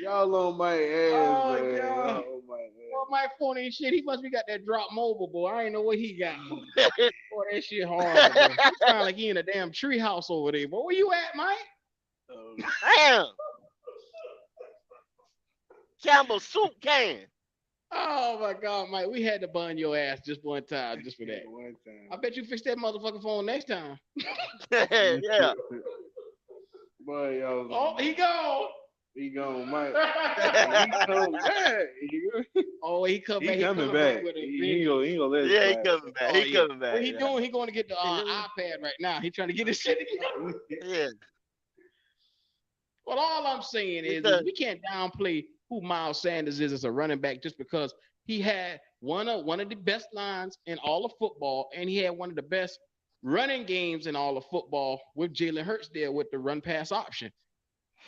Y'all on my ass, Oh, man. God. Y'all on my ass. Boy, my phone ain't shit. He must be got that drop mobile, boy. I ain't know what he got. Boy, that shit horrible, bro. It sound like he in a damn tree house over there. Boy, where you at, Mike? Damn. Campbell soup can. Oh my God, Mike. We had to bun your ass just one time, just for that. One time. I bet you fix that motherfucking phone next time. Yeah. Boy, y'all. Oh, he gone. He gone, Mike. He come back. Oh, he come back. He coming back. With a He gonna let us Yeah, he back. coming back. Oh, He yeah. coming back. What he doing? He going to get the iPad right now. He trying to get his shit together. Yeah. Well, all I'm saying is we can't downplay who Miles Sanders is as a running back just because he had one of the best lines in all of football, and he had one of the best running games in all of football with Jalen Hurts there with the run pass option.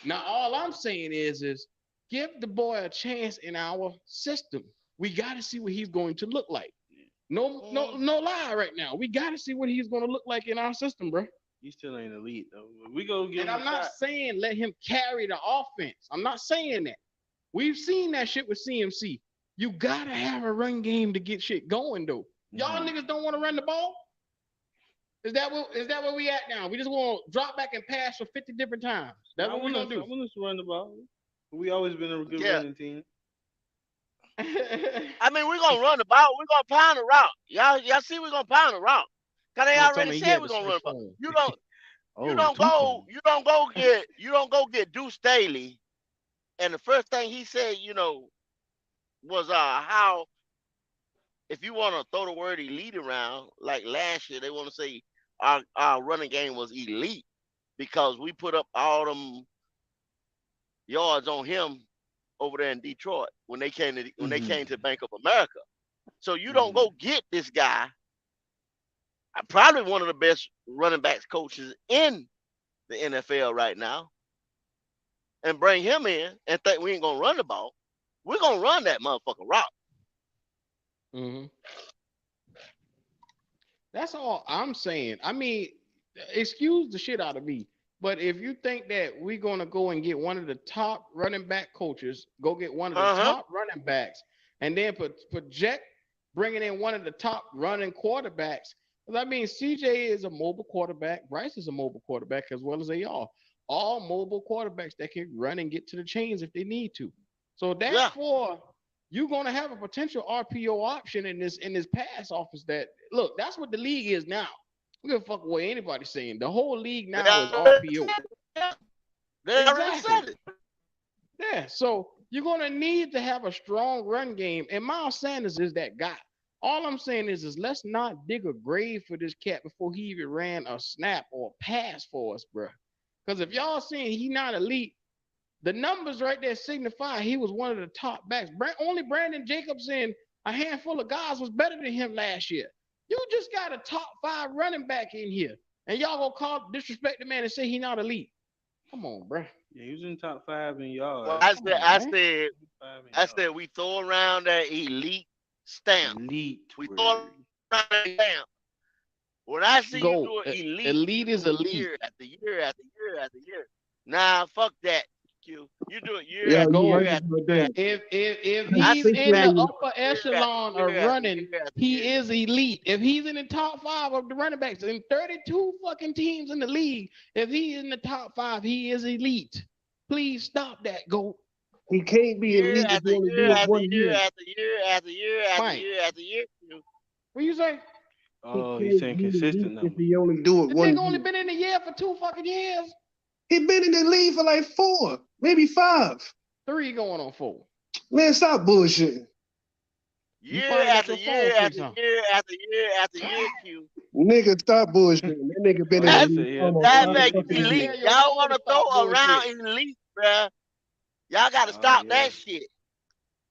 Now, all I'm saying is give the boy a chance in our system. We got to see what he's going to look like. No lie right now. We got to see what he's going to look like in our system, bro. He still ain't elite though. We gonna get. And I'm not saying let him carry the offense. I'm not saying that. We've seen that shit with CMC. You gotta have a run game to get shit going though. Y'all niggas don't want to run the ball. Is that where we at now? We just want to drop back and pass for 50 different times. That's what we gonna do. I want us to run the ball. We always been a good running team. I mean, we're gonna run the ball. We're gonna pound the route. Y'all see, we're gonna pound the route. Cause they already said we're gonna run the ball. You don't go get Deuce Staley, and the first thing he said, was how if you want to throw the word elite around, like last year, they want to say our running game was elite because we put up all them yards on him over there in Detroit when they came to Bank of America. So you don't go get this guy, probably one of the best running backs coaches in the NFL right now, and bring him in and think we ain't gonna run the ball. We're gonna run that motherfucking route. Mm-hmm. That's all I'm saying. I mean, excuse the shit out of me, but if you think that we're gonna go and get one of the top running back coaches, go get one of the top running backs, and then project bringing in one of the top running quarterbacks. I mean, CJ is a mobile quarterback. Bryce is a mobile quarterback as well as they are. All mobile quarterbacks that can run and get to the chains if they need to. So therefore, you're gonna have a potential RPO option in this pass offense. That look, that's what the league is now. We don't fuck what anybody's saying. The whole league now is RPO. They already said it. Yeah, so you're gonna need to have a strong run game, and Miles Sanders is that guy. All I'm saying is let's not dig a grave for this cat before he even ran a snap or a pass for us, bro. Because if y'all saying he not elite, the numbers right there signify he was one of the top backs. Only Brandon Jacobs and a handful of guys was better than him last year. You just got a top 5 running back in here, and y'all gonna disrespect the man and say he not elite. Come on, bro. Yeah, he was in top 5 in yards. Well, I said we throw around that elite stamp. Elite. We throw around that stamp. When I see you do elite is elite. Year after year after year after year. Nah, fuck that. You do it year after year after year. If he's in the upper echelon of running, he is elite. If he's in the top 5 of the running backs in 32 fucking teams in the league, if he's in the top 5, he is elite. Please stop that, GO. He can't be elite if he only do it 1 year. After year. What you say? Oh, he's saying consistent if he only do it the 1 year. nigga only been in the year for 2 fucking years. He been in the league for like 4, maybe 5. 3 going on 4. Man, stop bullshitting. Year after year after year after year after year, Q. Nigga, stop bullshitting. That nigga been in the league. That make elite. Y'all want to throw around elite, bruh. Y'all got to stop that shit.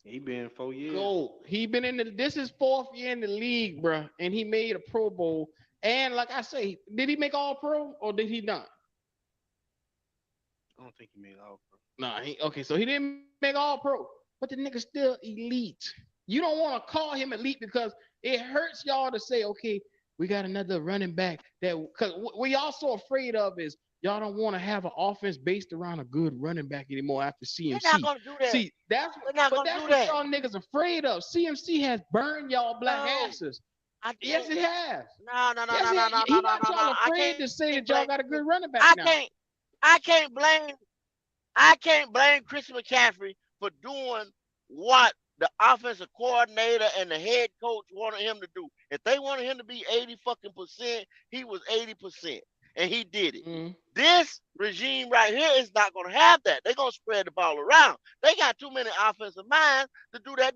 He been 4 years. Go. He been in this is 4th year in the league, bruh, and he made a Pro Bowl. And like I say, did he make All Pro or did he not? don't think he made all pro. Nah, okay, so he didn't make all pro, but the nigga still elite. You don't want to call him elite because it hurts y'all to say, okay, we got another running back that because what we also afraid of is y'all don't want to have an offense based around a good running back anymore after They're not CMC. gonna do that. See, They're not gonna that's do what that. y'all niggas afraid of. CMC has burned y'all black No, asses. I Yes, can't. it has. No, no, no, Yes, no, no, no, he no, no, got no, y'all no. afraid to say that y'all blame. got a good running back I now. can't. I can't blame. I can't blame Christian McCaffrey for doing what the offensive coordinator and the head coach wanted him to do. If they wanted him to be 80% he was 80%, and he did it. Mm. This regime right here is not going to have that. They're going to spread the ball around. They got too many offensive minds to do that.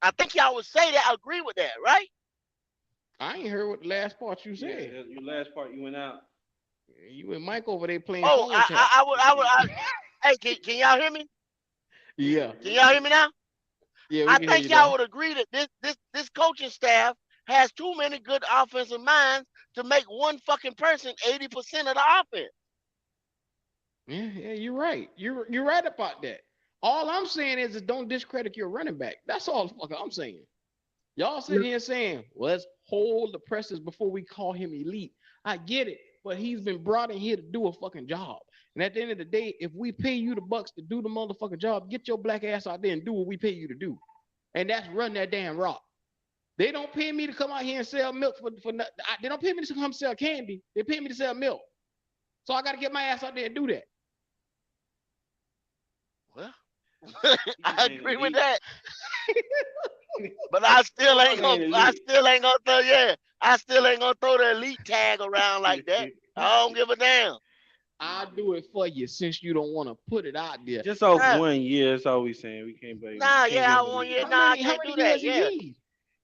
I think y'all would say that. I agree with that, right? I ain't heard what the last part you Yeah, said. your last part you went out. You and Mike over there playing Oh, phone tag. hey, can y'all hear me? Yeah. Can y'all hear me now? Yeah, we I can hear think you y'all now. would agree that this coaching staff has too many good offensive minds to make one fucking person 80% of the offense. Yeah, you're right. You're right about that. All I'm saying is don't discredit your running back. That's all the fuck I'm saying. Y'all sitting here saying, well, let's hold the presses before we call him elite. I get it, but he's been brought in here to do a fucking job. And at the end of the day, if we pay you the bucks to do the motherfucking job, get your black ass out there and do what we pay you to do. And that's run that damn rock. They don't pay me to come out here and sell milk for nothing. They don't pay me to come sell candy. They pay me to sell milk. So I got to get my ass out there and do that. Well, I agree with that. But I still ain't gonna throw I still ain't gonna throw the elite tag around like that. I don't give a damn. I'll do it for you since you don't want to put it out there. Just off 1 year, that's all we saying. We can't blame. Nah, yeah, 1 year. Nah, I can't do that. Yeah.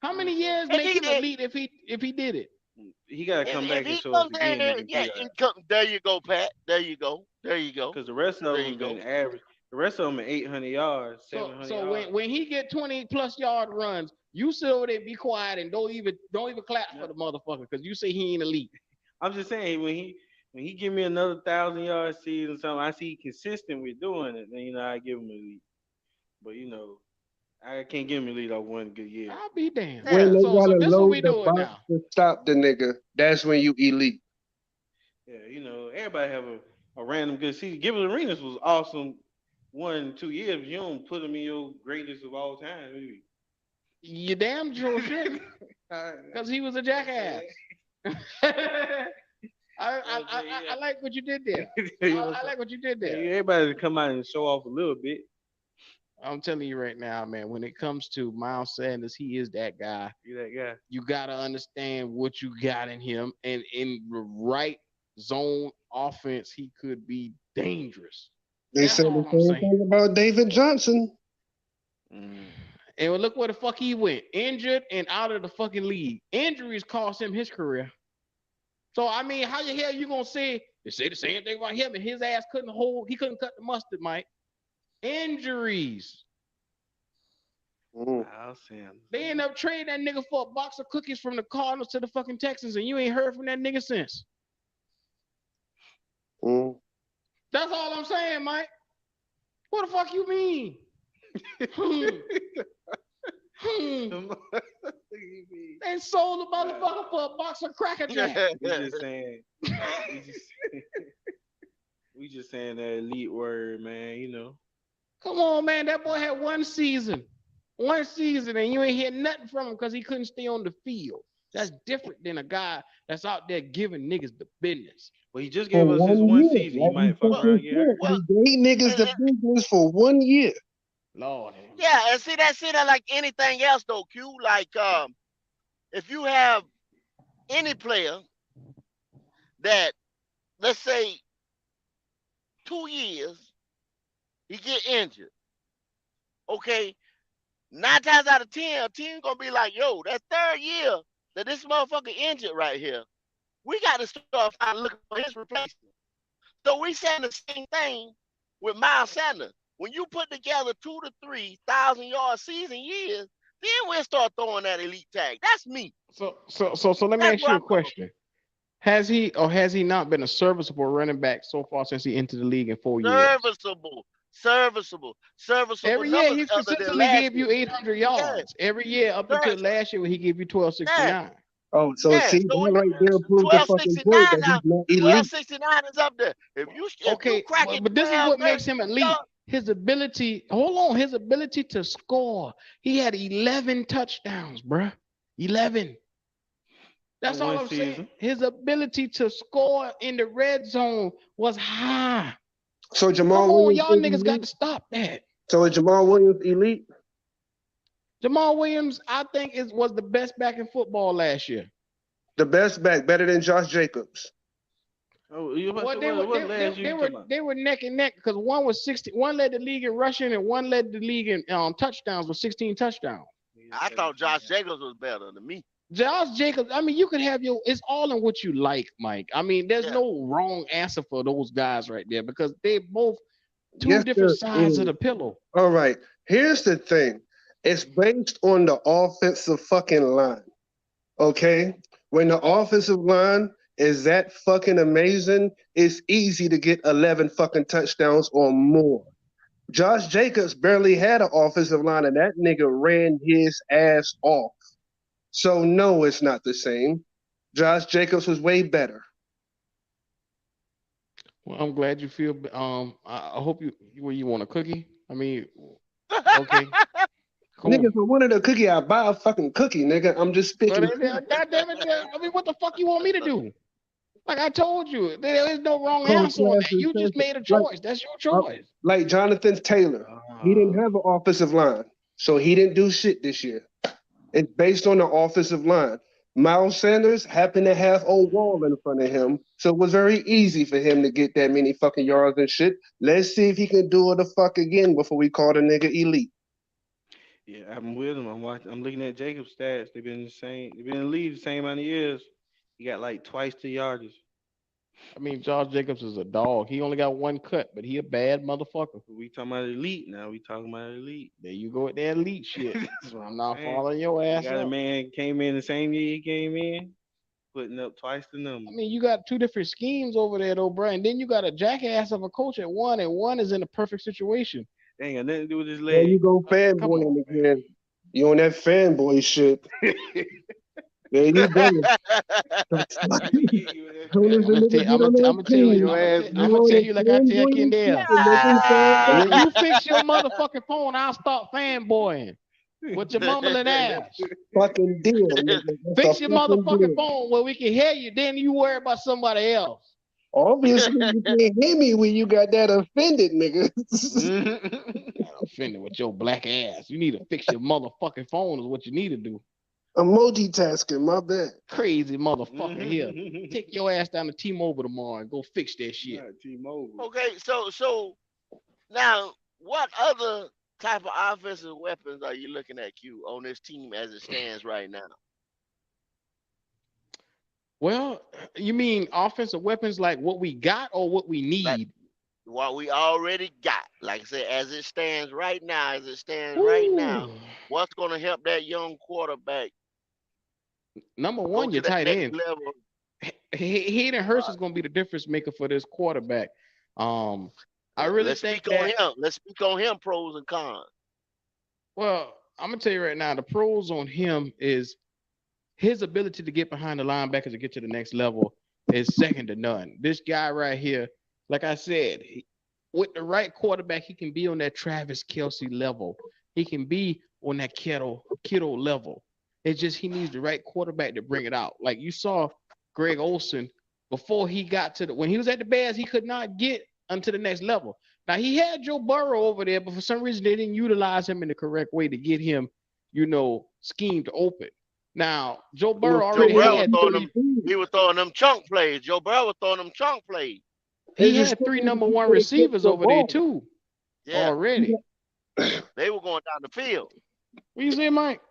How many years If make he him did- elite if he did it? He gotta come back If and he show us comes again. in, yeah, there you go, Pat. There you go. Because the rest of There them you go. been average. The rest of them are 800 yards, 700 So yards. when he get 20 plus yard runs, you sit over there, be quiet, and don't even clap for the motherfucker because you say he ain't elite. I'm just saying when he give me another 1,000-yard season, something I see consistent with doing it, then I give him elite. But I can't give him elite off 1 good year. I'll be damned. When they So gotta this what load we the doing box now. to stop the nigga, that's when you elite. Yeah, everybody have a random good season. Gilbert Arenas was awesome 1 2 years. But you don't put him in your greatest of all time. Maybe. You damn sure should, because he was a jackass. I like what you did there. I like what you did there. Everybody to come out and show off a little bit. I'm telling you right now, man, when it comes to Miles Sanders, he is that guy. You that guy. You got to understand what you got in him. And in the right zone offense, he could be dangerous. They said the same thing about David Johnson. And look where the fuck he went. Injured and out of the fucking league. Injuries cost him his career. So, I mean, how the hell you going to say the same thing about him and his ass he couldn't cut the mustard, Mike. Injuries. They end up trading that nigga for a box of cookies from the Cardinals to the fucking Texans, and you ain't heard from that nigga since. That's all I'm saying, Mike. What the fuck you mean? And sold the motherfucker for a box of Cracker Jack. We just saying. We just saying that elite word, man. Come on, man. That boy had 1 season. 1 season, and you ain't hear nothing from him because he couldn't stay on the field. That's different than a guy that's out there giving niggas the business. Well, he just gave us his 1 season. He might fuck around here. He gave niggas the business for 1 year. Lord. Yeah, and see that like anything else though, Q. Like if you have any player that, let's say, 2 years, he get injured. Okay, 9 times out of 10, a team gonna be like, yo, that 3rd year that this motherfucker injured right here, we got to start looking for his replacement. So we saying the same thing with Miles Sanders. When you put together 2 to 3 1,000-yard season years, then we'll start throwing that elite tag. That's me. So let me ask you a question. Has he or has he not been a serviceable running back so far since he entered the league in 4 years? Serviceable Every year numbers he other than consistently last gave you year. 800 Yeah, yards. Every year up yeah, until last year when he gave you yeah, 1269. Oh, so yeah. see, So when that right there proves the fucking 1269 point that now, he's not elite. 1269 is up there. If you Okay, cracking but this is 12, what makes him 13 elite. yards, His ability, hold on, his ability to score. He had 11 touchdowns, bruh. 11. That's all One I'm saying. season. His ability to score in the red zone was high. So Come Jamal on, Williams y'all is niggas got elite. to stop that. So is Jamal Williams elite? Jamal Williams, I think, was the best back in football last year. The best back, better than Josh Jacobs. Oh, you about Well, to they say, were what last year you talking about? they were neck and neck because one was 60, one led the league in rushing and one led the league in touchdowns with 16 touchdowns. I thought Josh Jacobs was better than me. Josh Jacobs, I mean, you could have it's all in what you like, Mike. I mean, there's Yeah. no wrong answer for those guys right there because they both two Yes, different there sides of is. the pillow. All right. Here's the thing. It's based on the offensive fucking line. Okay? When the offensive line is that fucking amazing, it's easy to get 11 fucking touchdowns or more. Josh Jacobs barely had an offensive line, and that nigga ran his ass off. So no, it's not the same. Josh Jacobs was way better. Well, I'm glad you feel. I hope you want a cookie. I mean, okay, cool. Nigga, if I wanted a cookie, I'd buy a fucking cookie, nigga. I'm just But speaking. God damn it, I mean, what the fuck you want me to do? Like I told you, there is no wrong answer on that. You just made a choice. That's your choice. Like Jonathan Taylor, he didn't have an offensive line, so he didn't do shit this year. It's based on the offensive line. Miles Sanders happened to have a wall in front of him, so it was very easy for him to get that many fucking yards and shit. Let's see if he can do it the fuck again before we call the nigga elite. Yeah, I'm with him. I'm looking at Jacob's stats. They've been the same. They've been in the league the same amount of years. He got like twice the yardage. I mean, Josh Jacobs is a dog. He only got one cut, but he a bad motherfucker. We talking about elite now. We talking about elite. There you go with that elite shit. That's what I'm not saying. following your You ass got a up. man came in the same year he came in, putting up twice the number. I mean, you got two different schemes over there, though, bro. And then you got a jackass of a coach at one, and one is in a perfect situation. They ain't got nothing to do with his There leg. you go, Come fanboying on, again. You on that fanboy shit. There you go. I'm gonna tell you like I tell Kendall. When you fix your motherfucking phone, I'll stop fanboying with your mumbling ass. Fucking deal. Nigga. That's Fix a your fucking motherfucking deal. phone where we can hear you. Then you worry about somebody else. Obviously, you can't hear me when you got that offended, nigga. I'm offended with your black ass. You need to fix your motherfucking phone is what you need to do. I'm multitasking, my bad. Crazy motherfucker here. Take your ass down to T-Mobile tomorrow and go fix that shit. T-Mobile. Okay, so now what other type of offensive weapons are you looking at, Q, on this team as it stands right now? Well, you mean offensive weapons like what we got or what we need? Like what we already got. Like I said, as it stands right now, what's going to help that young quarterback Number go one, to your that tight next end. level? Hayden Hurst is going to be the difference maker for this quarterback. I really Let's think speak on that. him. Let's speak on him, pros and cons. Well, I'm gonna tell you right now, the pros on him is his ability to get behind the linebackers and get to the next level is second to none. This guy right here, like I said, with the right quarterback, he can be on that Travis Kelce level. He can be on that Kittle level. It's just he needs the right quarterback to bring it out. Like you saw Greg Olsen before he got to when he was at the Bears, he could not get onto the next level. Now he had Joe Burrow over there, but for some reason they didn't utilize him in the correct way to get him, scheme to open. Now Joe Burrow already had he was throwing them chunk plays. Joe Burrow was throwing them chunk plays. He had 3 number 1 receivers over there too. Yeah. Already. They were going down the field. What you saying, Mike?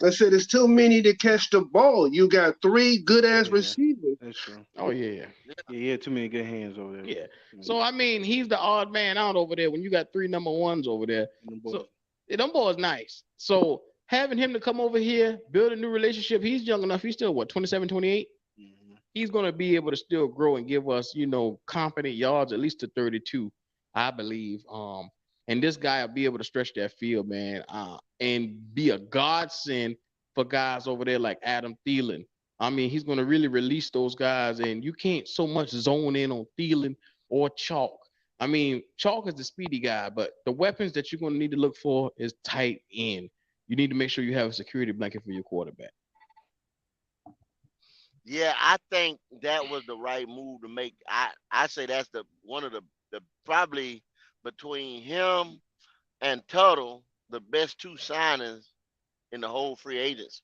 I said it's too many to catch the ball. You got 3 good ass receivers. That's true. Oh yeah. Yeah, he had too many good hands over there. Yeah. So I mean, he's the odd man out over there when you got 3 number 1s over there. So them boys nice. So having him to come over here, build a new relationship. He's young enough. He's still 27, 28. he's going to be able to still grow and give us, confident yards at least to 32, I believe. And this guy will be able to stretch that field, man, and be a godsend for guys over there like Adam Thielen. I mean, he's going to really release those guys, and you can't so much zone in on Thielen or Chalk. I mean, Chalk is the speedy guy, but the weapons that you're going to need to look for is tight end. You need to make sure you have a security blanket for your quarterback. Yeah, I think that was the right move to make. I say that's one of the probably between him and Tuttle, the best two signings in the whole free agents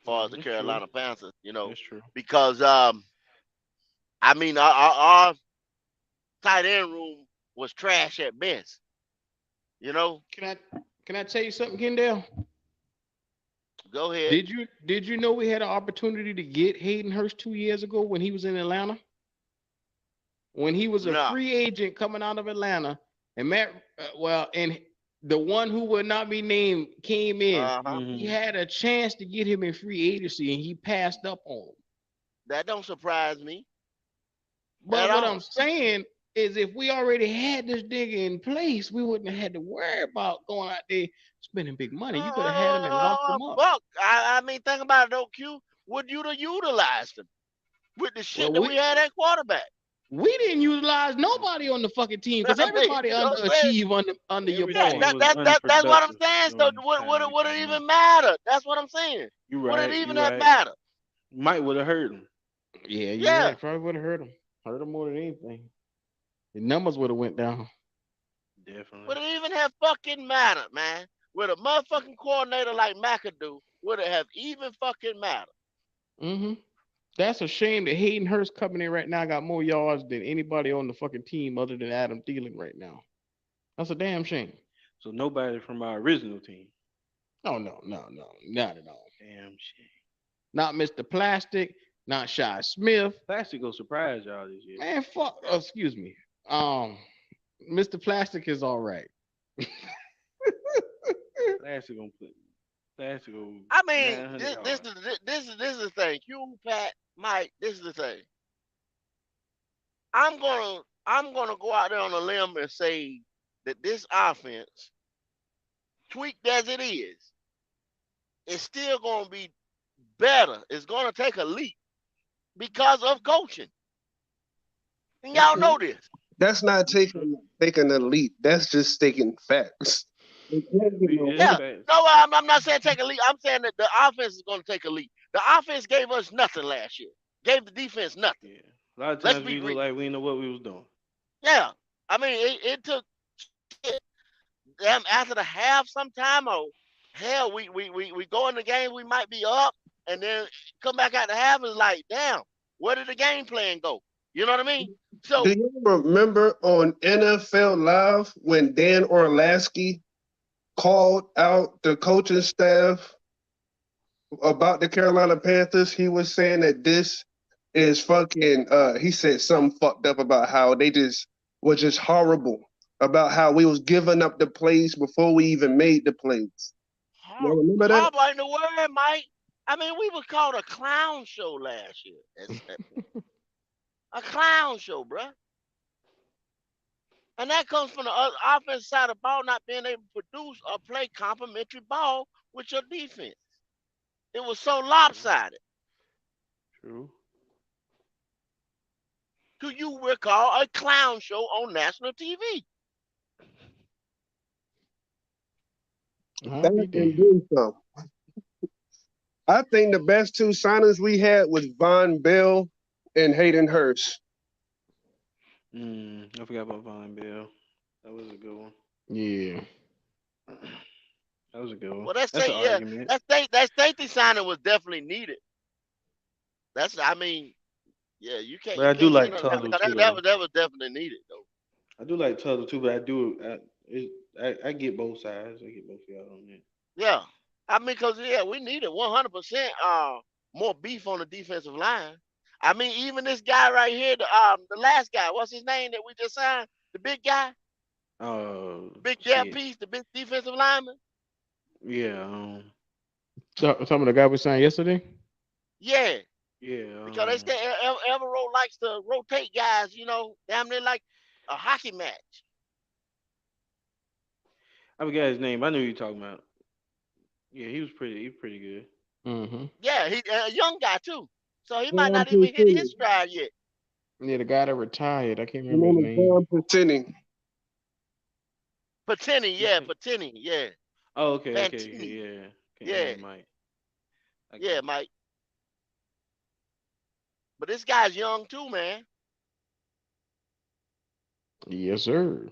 as far as the Carolina Panthers, That's true. because I mean our tight end room was trash at best. Can I tell you something, Kendall? Go ahead. Did you know we had an opportunity to get Hayden Hurst 2 years ago when he was in Atlanta? When he was a free agent coming out of Atlanta, and and the one who would not be named came in. He had a chance to get him in free agency, and he passed up on him. That don't surprise me. But what I'm saying is, if we already had this nigga in place, we wouldn't have had to worry about going out there spending big money. You could have had him and locked him up. Buck, I mean, think about it though, Q. Would you have utilized him with the shit that we had at quarterback? We didn't utilize nobody on the fucking team because everybody underachieved under your boy. That's what I'm saying. So would it even matter? That's what I'm saying. You right. Would it even have mattered? Might would have hurt him. Yeah, right. Probably would have hurt him. Hurt him more than anything. The numbers would have went down. Definitely. Would it even have fucking mattered, man? With a motherfucking coordinator like McAdoo, would it have even fucking mattered? Mm-hmm. That's a shame that Hayden Hurst coming in right now got more yards than anybody on the fucking team other than Adam Thielen right now. That's a damn shame. So nobody from our original team. Oh, no, not at all. Damn shame. Not Mr. Plastic, not Shy Smith. Plastic will surprise y'all this year. Man, fuck. Oh, excuse me. Mr. Plastic is all right. Plastic gonna put. Plastic gonna. I mean, this is the thing. You, Pat, Mike. This is the thing. I'm gonna go out there on a limb and say that this offense, tweaked as it is still gonna be better. It's gonna take a leap because of coaching. And y'all know this. That's not taking a leap. That's just taking facts. Yeah. No, I'm not saying take a leap. I'm saying that the offense is going to take a leap. The offense gave us nothing last year. Gave the defense nothing. Yeah. A lot of times we look like we didn't know what we was doing. Yeah. I mean, it took them after the half sometime, or hell, we go in the game, we might be up, and then come back out the half is like, damn, where did the game plan go? You know what I mean? So do you remember on NFL Live when Dan Orlovsky called out the coaching staff about the Carolina Panthers? He was saying that this is fucking he said something fucked up about how they was just horrible, about how we was giving up the plays before we even made the plays. You remember that? Horrible ain't the word, Mike. I mean, we were called a clown show last year. A clown show, bruh. And that comes from the offensive side of the ball not being able to produce or play complementary ball with your defense. It was so lopsided. True. Do you recall a clown show on national TV? I think the best two signings we had was Von Bell and Hayden Hurst. I forgot about Von Bell. That was a good one. Yeah. That was a good one. Well, that safety signing was definitely needed. You can't. But I do like Tuttle too. That was definitely needed though. I do like Tuttle too, but I get both sides. I get both of y'all on that. Yeah, I mean, because we needed 100% more beef on the defensive line. I mean, even this guy right here, the last guy, what's his name that we just signed? The big guy? Big gap piece, the big defensive lineman? Yeah. Some of the guy we signed yesterday? Yeah. Yeah. Because they say Evero likes to rotate guys, damn near like a hockey match. I forgot his name. I knew you were talking about. Yeah, he was pretty good. Mm-hmm. Yeah, he a young guy too. So he might John not even hit Pacini. his stride yet. Yeah, the guy that retired. I can't His remember his name is name. John Pacini. Patini, yeah. Oh, okay, Fantini. yeah. Yeah, Mike. yeah, Mike. But this guy's young too, man. Yes, sir.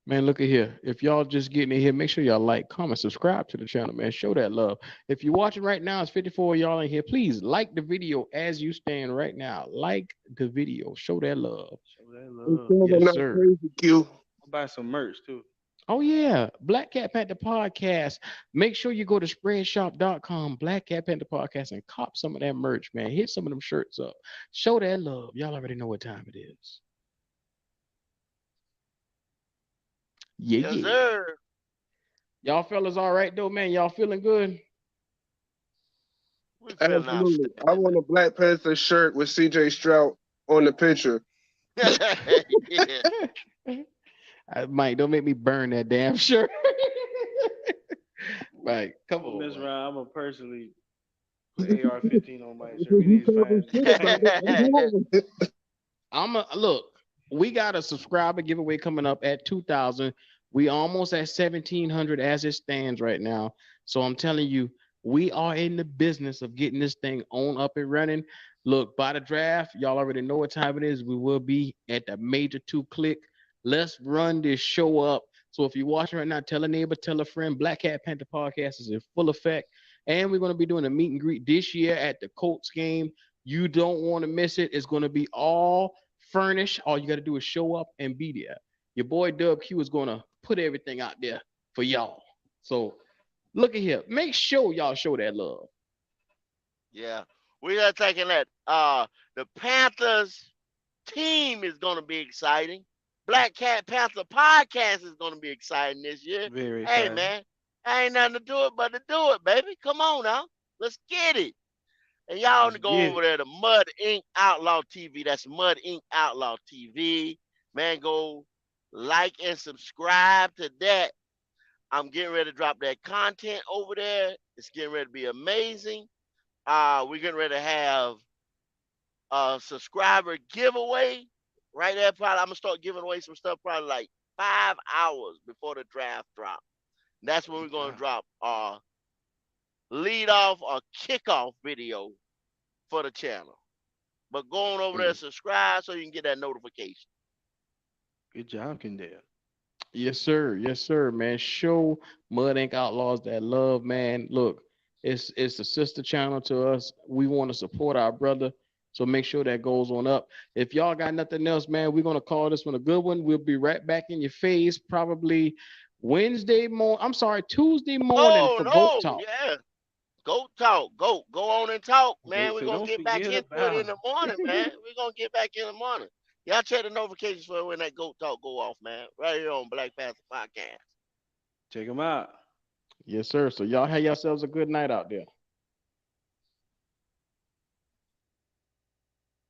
Man, look at here. If y'all just getting in here, make sure y'all like, comment, subscribe to the channel, man. Show that love. If you're watching right now, it's 54 of y'all in here. Please like the video as you stand right now. Like the video. Show that love. Show that They love. said they're Yes, not sir. crazy, Q. I'll buy some merch too. Oh, yeah. Black Cat Panther Podcast. Make sure you go to spreadshop.com, Black Cat Panther Podcast, and cop some of that merch, man. Hit some of them shirts up. Show that love. Y'all already know what time it is. Yeah, Yes, yeah. sir. Y'all fellas all right, though, man? Y'all feeling good? We feeling Absolutely. I outstanding. want a Black Panther shirt with CJ Stroud on the picture. Yeah. Mike, don't make me burn that damn shirt. Mike, come I'm on. gonna mess Mike. around. I'm gonna personally put AR-15 on my shirt. We need to find. Look. We got a subscriber giveaway coming up at 2,000. We almost at 1,700 as it stands right now. So I'm telling you, we are in the business of getting this thing on up and running. Look, by the draft, y'all already know what time it is. We will be at the major 2-click. Let's run this show up. So if you're watching right now, tell a neighbor, tell a friend. Black Cat Panther Podcast is in full effect. And we're going to be doing a meet and greet this year at the Colts game. You don't want to miss it. It's going to be all furnished. All you got to do is show up and be there. Your boy 𝐸𝐞 is going to put everything out there for y'all. So look at here. Make sure y'all show that love. Yeah. We are taking that. The Panthers team is going to be exciting. Black Cat Panther Podcast is going to be exciting this year. Very Hey, exciting. man. I ain't nothing to do it but to do it, baby. Come on now. Let's get it. And y'all Let's go get over it. there to Mud Ink Outlaw TV. That's Mud Ink Outlaw TV. Man, go like and subscribe to that. I'm getting ready to drop that content over there. It's getting ready to be amazing. We're getting ready to have a subscriber giveaway right there. Probably I'm gonna start giving away some stuff probably like 5 hours before the draft drop. That's when we're gonna drop our lead off or kickoff video for the channel. But go on over there and subscribe so you can get that notification. Good job, Kendall. Yes, sir. Yes, sir, man. Show Mud Ink Outlaws that love, man. Look, it's a sister channel to us. We want to support our brother. So make sure that goes on up. If y'all got nothing else, man, we're gonna call this one a good one. We'll be right back in your face probably Tuesday morning for Goat Talk. Yeah. Goat talk. Go on and talk, man. We're So gonna don't get back forget into it in about the morning, man. We're gonna get back in the morning. Y'all check the notifications for when that goat talk go off, man. Right here on Black Panther Podcast. Check them out. Yes, sir. So y'all have yourselves a good night out there.